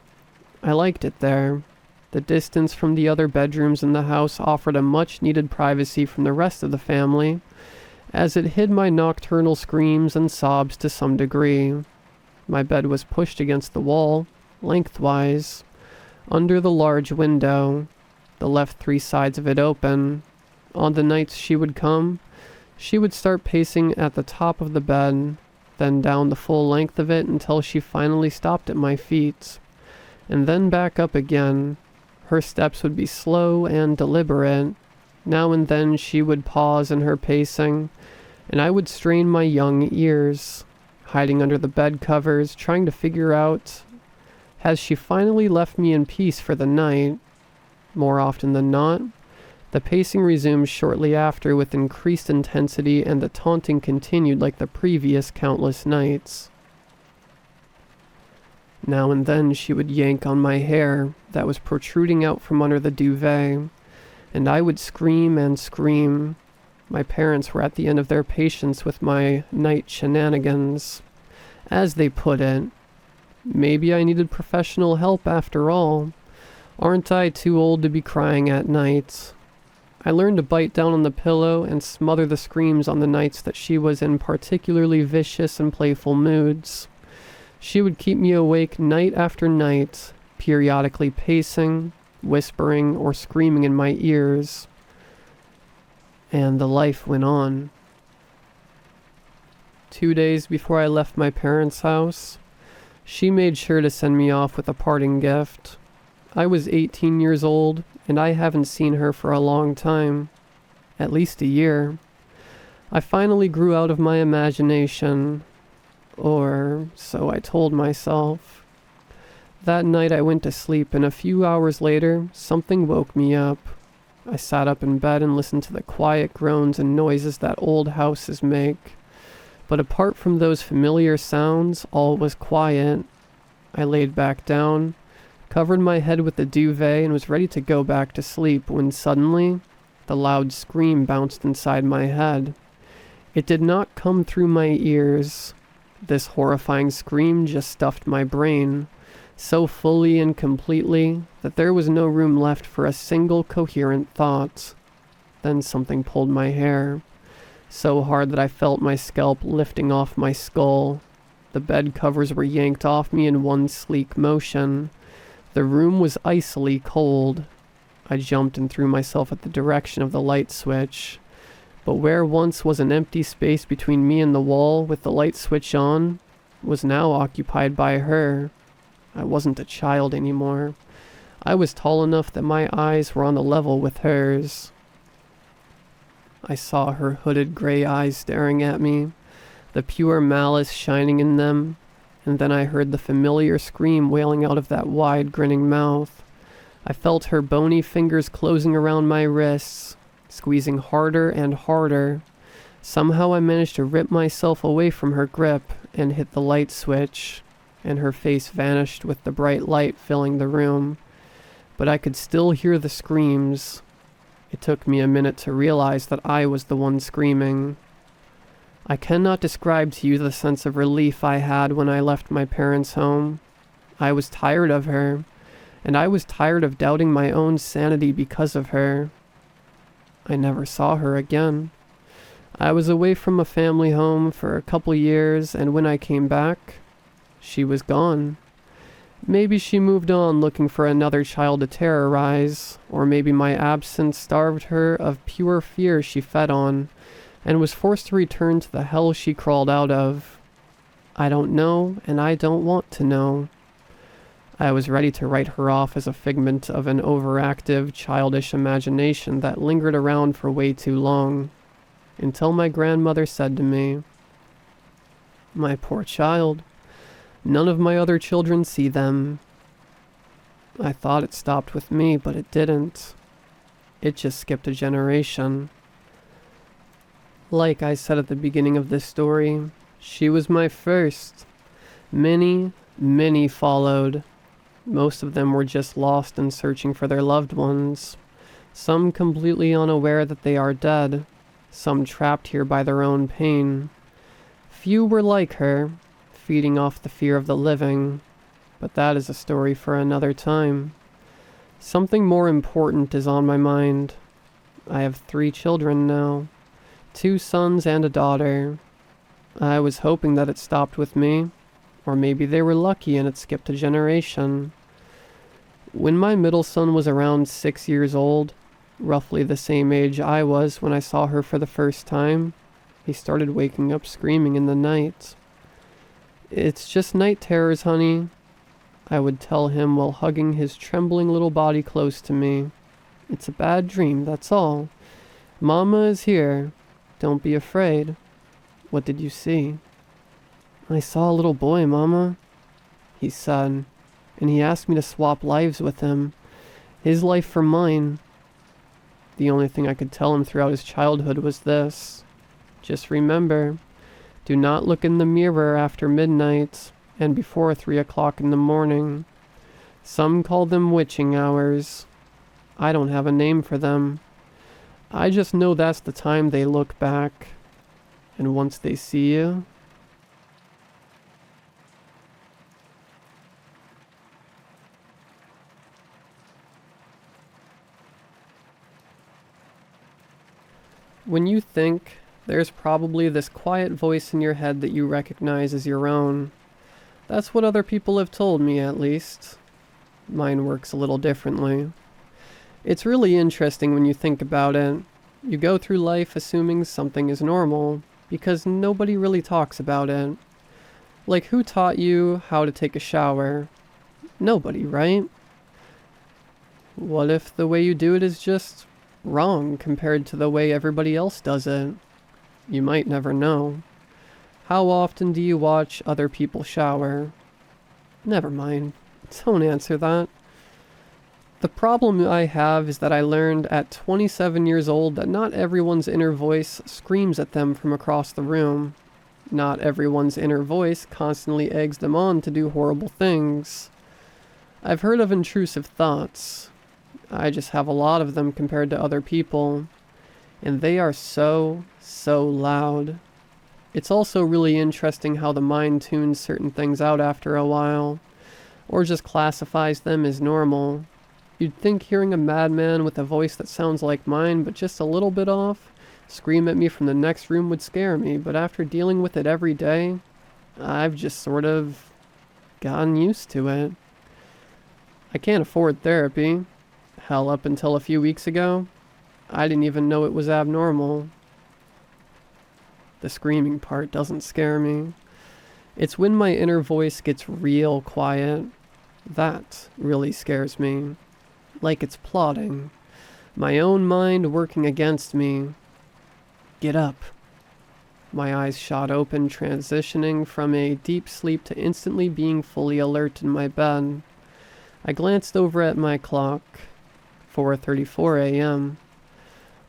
I liked it there. The distance from the other bedrooms in the house offered a much-needed privacy from the rest of the family, as it hid my nocturnal screams and sobs to some degree. My bed was pushed against the wall, lengthwise, under the large window. the left 3 sides of it open. On the nights she would come, she would start pacing at the top of the bed, then down the full length of it until she finally stopped at my feet, and then back up again. Her steps would be slow and deliberate. Now and then she would pause in her pacing, and I would strain my young ears, hiding under the bed covers, trying to figure out, has she finally left me in peace for the night? More often than not, the pacing resumed shortly after with increased intensity, and the taunting continued like the previous countless nights. Now and then she would yank on my hair that was protruding out from under the duvet, and I would scream and scream. My parents were at the end of their patience with my night shenanigans. As they put it, maybe I needed professional help after all. Aren't I too old to be crying at night? I learned to bite down on the pillow and smother the screams on the nights that she was in particularly vicious and playful moods. She would keep me awake night after night, periodically pacing, whispering, or screaming in my ears. And the life went on. 2 days before I left my parents' house, she made sure to send me off with a parting gift. I was 18 years old, and I haven't seen her for a long time. At least a year. I finally grew out of my imagination. Or so I told myself. That night I went to sleep, and a few hours later, something woke me up. I sat up in bed and listened to the quiet groans and noises that old houses make. But apart from those familiar sounds, all was quiet. I laid back down, covered my head with the duvet, and was ready to go back to sleep when suddenly, the loud scream bounced inside my head. It did not come through my ears. This horrifying scream just stuffed my brain, so fully and completely that there was no room left for a single coherent thought. Then something pulled my hair, so hard that I felt my scalp lifting off my skull. The bed covers were yanked off me in one sleek motion. The room was icily cold. I jumped and threw myself at the direction of the light switch. But where once was an empty space between me and the wall with the light switch on, was now occupied by her. I wasn't a child anymore. I was tall enough that my eyes were on the level with hers. I saw her hooded gray eyes staring at me, the pure malice shining in them, and then I heard the familiar scream wailing out of that wide, grinning mouth. I felt her bony fingers closing around my wrists, squeezing harder and harder. Somehow I managed to rip myself away from her grip and hit the light switch, and her face vanished with the bright light filling the room. But I could still hear the screams. It took me a minute to realize that I was the one screaming. I cannot describe to you the sense of relief I had when I left my parents' home. I was tired of her, and I was tired of doubting my own sanity because of her. I never saw her again. I was away from a family home for a couple years, and when I came back, she was gone. Maybe she moved on looking for another child to terrorize, or maybe my absence starved her of pure fear she fed on, and was forced to return to the hell she crawled out of. I don't know, and I don't want to know. I was ready to write her off as a figment of an overactive, childish imagination that lingered around for way too long, until my grandmother said to me, "My poor child, none of my other children see them." I thought it stopped with me, but it didn't. It just skipped a generation. Like I said at the beginning of this story, she was my first. Many, many followed. Most of them were just lost and searching for their loved ones. Some completely unaware that they are dead. Some trapped here by their own pain. Few were like her, feeding off the fear of the living. But that is a story for another time. Something more important is on my mind. I have 3 children now. 2 sons and a daughter. I was hoping that it stopped with me. Or maybe they were lucky and it skipped a generation. When my middle son was around 6 years old, roughly the same age I was when I saw her for the first time, he started waking up screaming in the night. "It's just night terrors, honey," I would tell him while hugging his trembling little body close to me. "It's a bad dream, that's all. Mama is here. Don't be afraid." "What did you see?" "I saw a little boy, Mama," he said, and he asked me to swap lives with him. His life for mine. The only thing I could tell him throughout his childhood was this: just remember, do not look in the mirror after midnight and before 3 o'clock in the morning. Some call them witching hours. I don't have a name for them. I just know that's the time they look back. And once they see you, when you think, there's probably this quiet voice in your head that you recognize as your own. That's what other people have told me, at least. Mine works a little differently. It's really interesting when you think about it. You go through life assuming something is normal, because nobody really talks about it. Like, who taught you how to take a shower? Nobody, right? What if the way you do it is just wrong compared to the way everybody else does it? You might never know. How often do you watch other people shower? Never mind. Don't answer that. The problem I have is that I learned at 27 years old that not everyone's inner voice screams at them from across the room. Not everyone's inner voice constantly eggs them on to do horrible things. I've heard of intrusive thoughts. I just have a lot of them compared to other people. And they are so loud. It's also really interesting how the mind tunes certain things out after a while, or just classifies them as normal. You'd think hearing a madman with a voice that sounds like mine but just a little bit off scream at me from the next room would scare me, but after dealing with it every day, I've just sort of gotten used to it. I can't afford therapy. Hell, up until a few weeks ago, I didn't even know it was abnormal. The screaming part doesn't scare me. It's when my inner voice gets real quiet. That really scares me. Like it's plotting. My own mind working against me. Get up. My eyes shot open, transitioning from a deep sleep to instantly being fully alert in my bed. I glanced over at my clock. 4:34 a.m.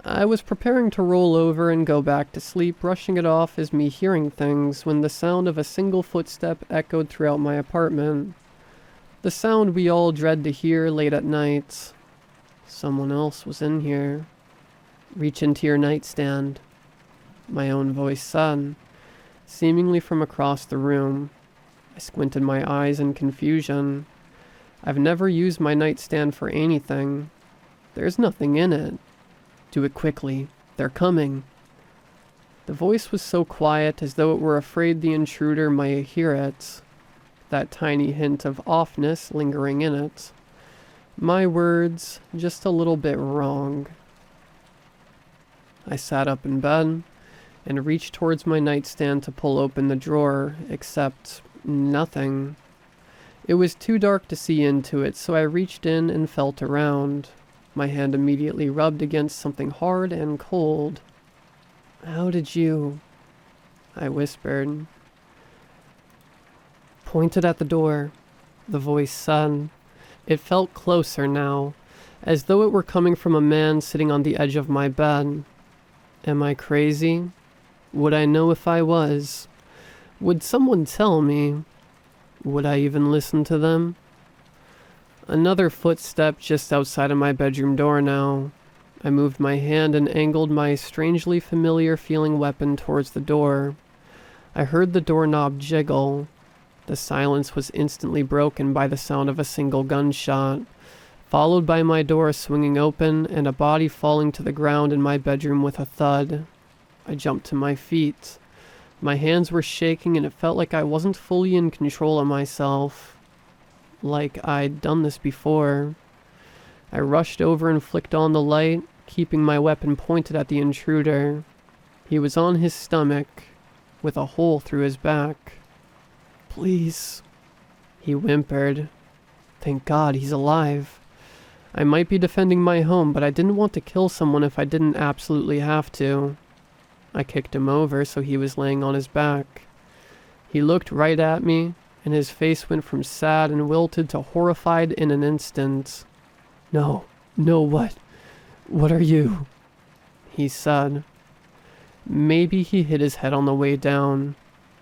I was preparing to roll over and go back to sleep, brushing it off as me hearing things, when the sound of a single footstep echoed throughout my apartment. The sound we all dread to hear late at night. Someone else was in here. "Reach into your nightstand," my own voice said, seemingly from across the room. I squinted my eyes in confusion. I've never used my nightstand for anything. There's nothing in it. "Do it quickly. They're coming." The voice was so quiet, as though it were afraid the intruder might hear it. That tiny hint of offness lingering in it. My words, just a little bit wrong. I sat up in bed and reached towards my nightstand to pull open the drawer, except nothing. It was too dark to see into it, so I reached in and felt around. My hand immediately rubbed against something hard and cold. "How did you?" I whispered. "Pointed at the door," the voice said. It felt closer now, as though it were coming from a man sitting on the edge of my bed. Am I crazy? Would I know if I was? Would someone tell me? Would I even listen to them? Another footstep just outside of my bedroom door now. I moved my hand and angled my strangely familiar feeling weapon towards the door. I heard the doorknob jiggle. The silence was instantly broken by the sound of a single gunshot, followed by my door swinging open and a body falling to the ground in my bedroom with a thud. I jumped to my feet. My hands were shaking and it felt like I wasn't fully in control of myself. like I'd done this before. I rushed over and flicked on the light, keeping my weapon pointed at the intruder. He was on his stomach, with a hole through his back. "Please," he whimpered. "Thank God he's alive. I might be defending my home, but I didn't want to kill someone if I didn't absolutely have to." I kicked him over so he was laying on his back. He looked right at me, and his face went from sad and wilted to horrified in an instant. No, what are you?" he said. Maybe he hit his head on the way down.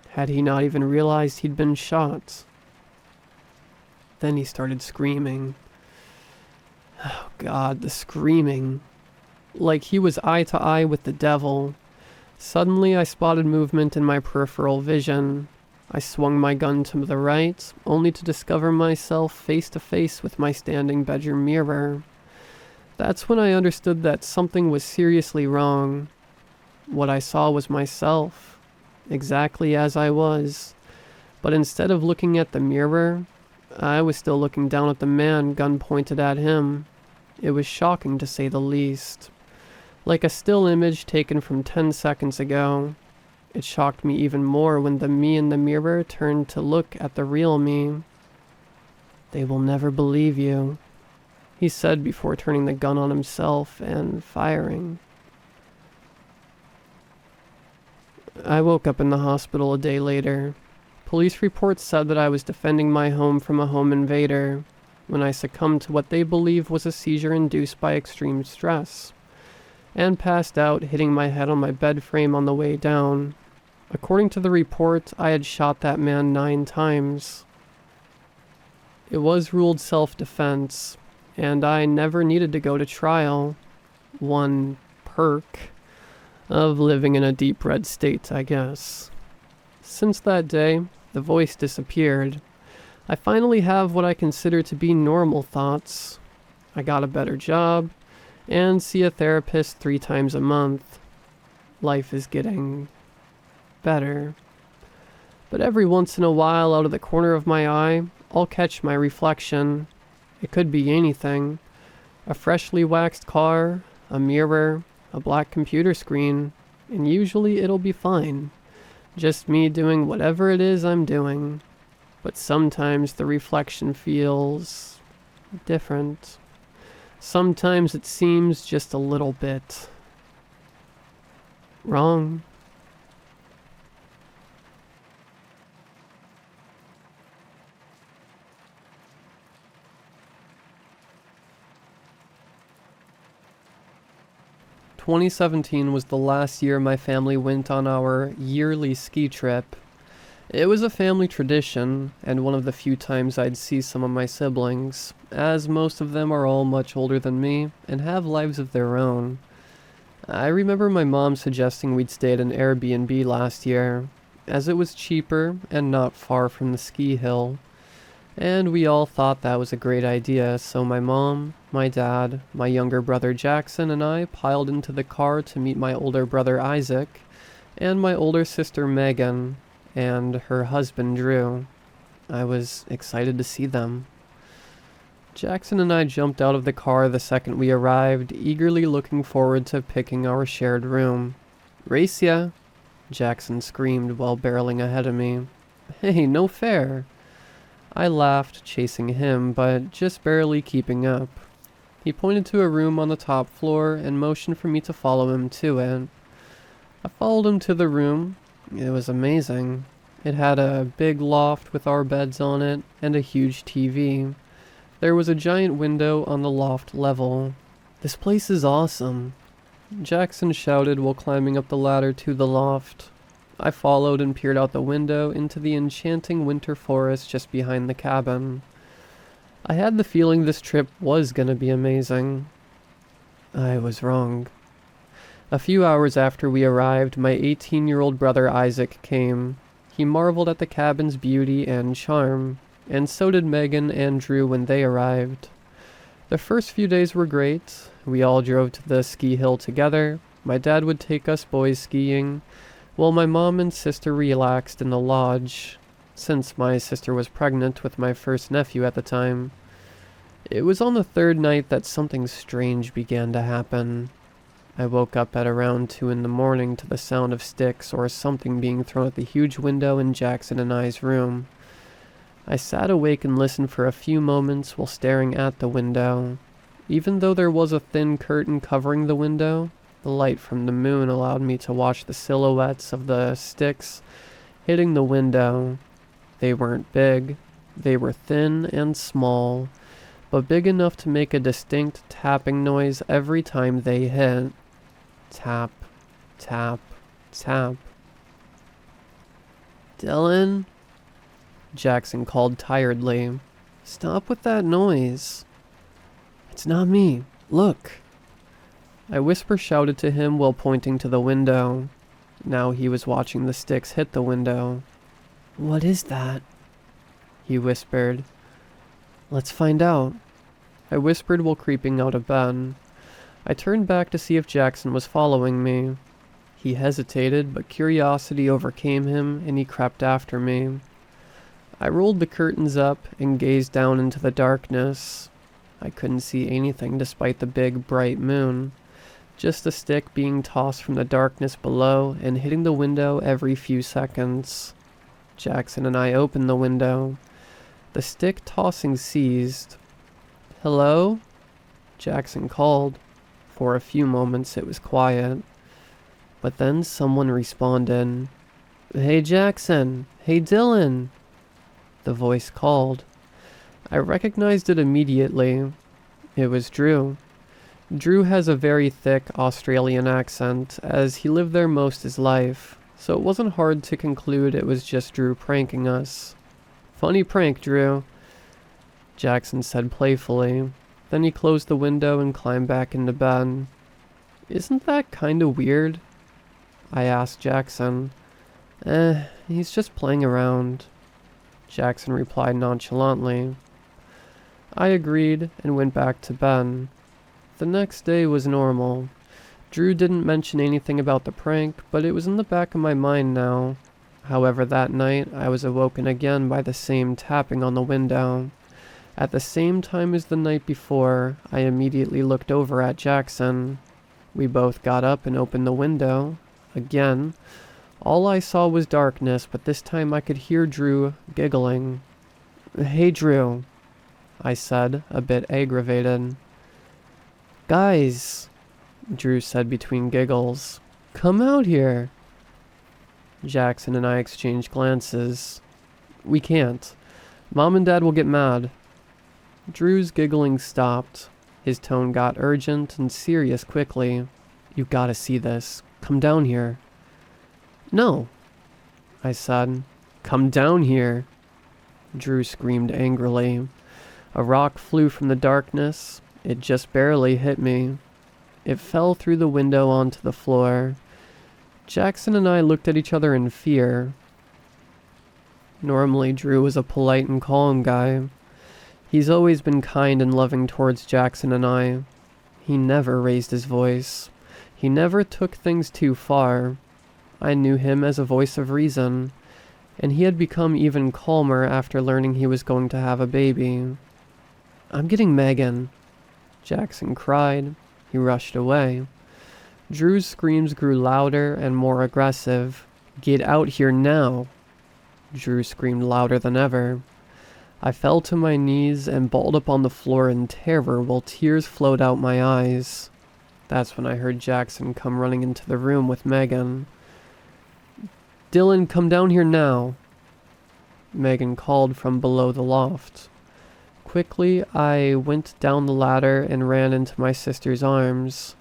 Had he not even realized he'd been shot? Then he started screaming. Oh God, the screaming. Like he was eye to eye with the devil. Suddenly I spotted movement in my peripheral vision. I swung my gun to the right, only to discover myself face to face with my standing bedroom mirror. That's when I understood that something was seriously wrong. What I saw was myself, exactly as I was. But instead of looking at the mirror, I was still looking down at the man, gun pointed at him. It was shocking to say the least. Like a still image taken from 10 seconds ago. It shocked me even more when the me in the mirror turned to look at the real me. "They will never believe you," he said before turning the gun on himself and firing. I woke up in the hospital a day later. Police reports said that I was defending my home from a home invader when I succumbed to what they believe was a seizure induced by extreme stress, and passed out, hitting my head on my bed frame on the way down. According to the report, I had shot that man 9 times. It was ruled self-defense, and I never needed to go to trial. One perk of living in a deep red state, I guess. Since that day, the voice disappeared. I finally have what I consider to be normal thoughts. I got a better job, and see a therapist 3 times a month. Life is getting better. But every once in a while, out of the corner of my eye, I'll catch my reflection. It could be anything. A freshly waxed car, a mirror, a black computer screen, and usually it'll be fine. Just me doing whatever it is I'm doing. But sometimes the reflection feels different. Sometimes it seems just a little bit wrong. "2017 was the last year my family went on our yearly ski trip. It was a family tradition, and one of the few times I'd see some of my siblings, as most of them are all much older than me and have lives of their own. I remember my mom suggesting we'd stay at an Airbnb last year, as it was cheaper and not far from the ski hill. And we all thought that was a great idea, so my mom, my dad, my younger brother Jackson, and I piled into the car to meet my older brother Isaac, and my older sister Megan, and her husband Drew. I was excited to see them. Jackson and I jumped out of the car the second we arrived, eagerly looking forward to picking our shared room. "Race ya!" Jackson screamed while barreling ahead of me. "Hey, no fair!" I laughed, chasing him, but just barely keeping up. He pointed to a room on the top floor and motioned for me to follow him to it. I followed him to the room. It was amazing. It had a big loft with our beds on it and a huge TV. There was a giant window on the loft level. "This place is awesome," Jackson shouted while climbing up the ladder to the loft. I followed and peered out the window into the enchanting winter forest just behind the cabin. I had the feeling this trip was gonna be amazing. I was wrong. A few hours after we arrived, my 18-year-old brother Isaac came. He marveled at the cabin's beauty and charm, and so did Megan and Drew when they arrived. The first few days were great. We all drove to the ski hill together. My dad would take us boys skiing, while my mom and sister relaxed in the lodge. since my sister was pregnant with my first nephew at the time. It was on the third night that something strange began to happen. I woke up at around 2 in the morning to the sound of sticks or something being thrown at the huge window in Jackson and I's room. I sat awake and listened for a few moments while staring at the window. Even though there was a thin curtain covering the window, the light from the moon allowed me to watch the silhouettes of the sticks hitting the window. They weren't big, they were thin and small, but big enough to make a distinct tapping noise every time they hit. Tap, tap, tap. "Dylan?" Jackson called tiredly. "Stop with that noise." "It's not me. Look." I whisper-shouted to him while pointing to the window. Now he was watching the sticks hit the window. "What is that?" he whispered. "Let's find out." I whispered while creeping out of bed. I turned back to see if Jackson was following me. He hesitated, but curiosity overcame him, and he crept after me. I rolled the curtains up and gazed down into the darkness. I couldn't see anything despite the big, bright moon. Just a stick being tossed from the darkness below and hitting the window every few seconds. Jackson and I opened the window. The stick tossing ceased. "Hello?" Jackson called. For a few moments it was quiet. But then someone responded. "Hey Jackson! Hey Dylan!" The voice called. I recognized it immediately. It was Drew. Drew has a very thick Australian accent, as he lived there most his life, so it wasn't hard to conclude it was just Drew pranking us. "Funny prank, Drew," Jackson said playfully. Then he closed the window and climbed back into bed. "Isn't that kinda weird?" I asked Jackson. He's just playing around," Jackson replied nonchalantly. I agreed and went back to bed. The next day was normal. Drew didn't mention anything about the prank, but it was in the back of my mind now. However, that night, I was awoken again by the same tapping on the window. At the same time as the night before, I immediately looked over at Jackson. We both got up and opened the window. Again, all I saw was darkness, but this time I could hear Drew giggling. "Hey, Drew," I said, a bit aggravated. "Guys," Drew said between giggles, "come out here." Jackson and I exchanged glances. "We can't. Mom and Dad will get mad." Drew's giggling stopped. His tone got urgent and serious quickly. "You gotta see this. Come down here." "No," I said. "Come down here." Drew screamed angrily. A rock flew from the darkness. It just barely hit me. It fell through the window onto the floor. Jackson and I looked at each other in fear. Normally, Drew was a polite and calm guy. He's always been kind and loving towards Jackson and I. He never raised his voice. He never took things too far. I knew him as a voice of reason, and he had become even calmer after learning he was going to have a baby. "I'm getting Megan," Jackson cried. He rushed away. Drew's screams grew louder and more aggressive. "Get out here now!" Drew screamed louder than ever. I fell to my knees and balled up on the floor in terror while tears flowed out my eyes. That's when I heard Jackson come running into the room with Megan. "Dylan, come down here now," Megan called from below the loft. Quickly, I went down the ladder and ran into my sister's arms.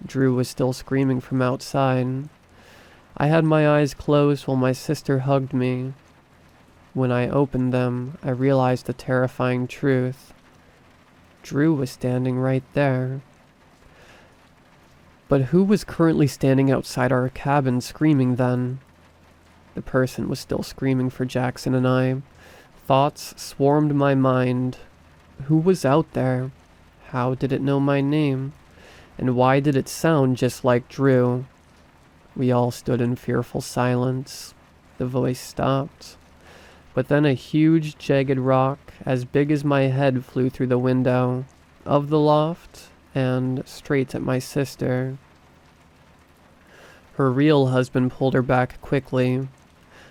Drew was still screaming from outside. I had my eyes closed while my sister hugged me. When I opened them, I realized the terrifying truth. Drew was standing right there. But who was currently standing outside our cabin screaming then? The person was still screaming for Jackson and I. Thoughts swarmed my mind. Who was out there? How did it know my name? And why did it sound just like Drew? We all stood in fearful silence. The voice stopped. But then a huge, jagged rock, as big as my head, flew through the window of the loft and straight at my sister. Her real husband pulled her back quickly.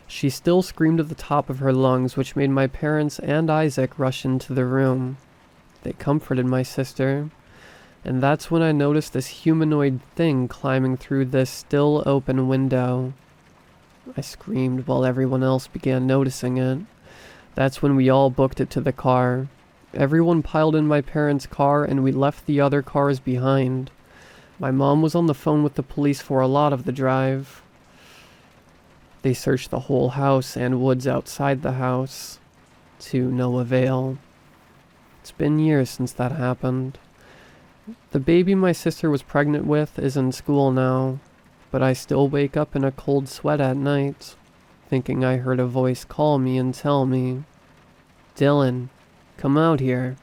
She still screamed at the top of her lungs, which made my parents and Isaac rush into the room. They comforted my sister, and that's when I noticed this humanoid thing climbing through this still open window. I screamed while everyone else began noticing it. That's when we all booked it to the car. Everyone piled in my parents' car and we left the other cars behind. My mom was on the phone with the police for a lot of the drive. They searched the whole house and woods outside the house, to no avail. It's been years since that happened. The baby my sister was pregnant with is in school now, but I still wake up in a cold sweat at night, thinking I heard a voice call me and tell me, "Dylan, come out here."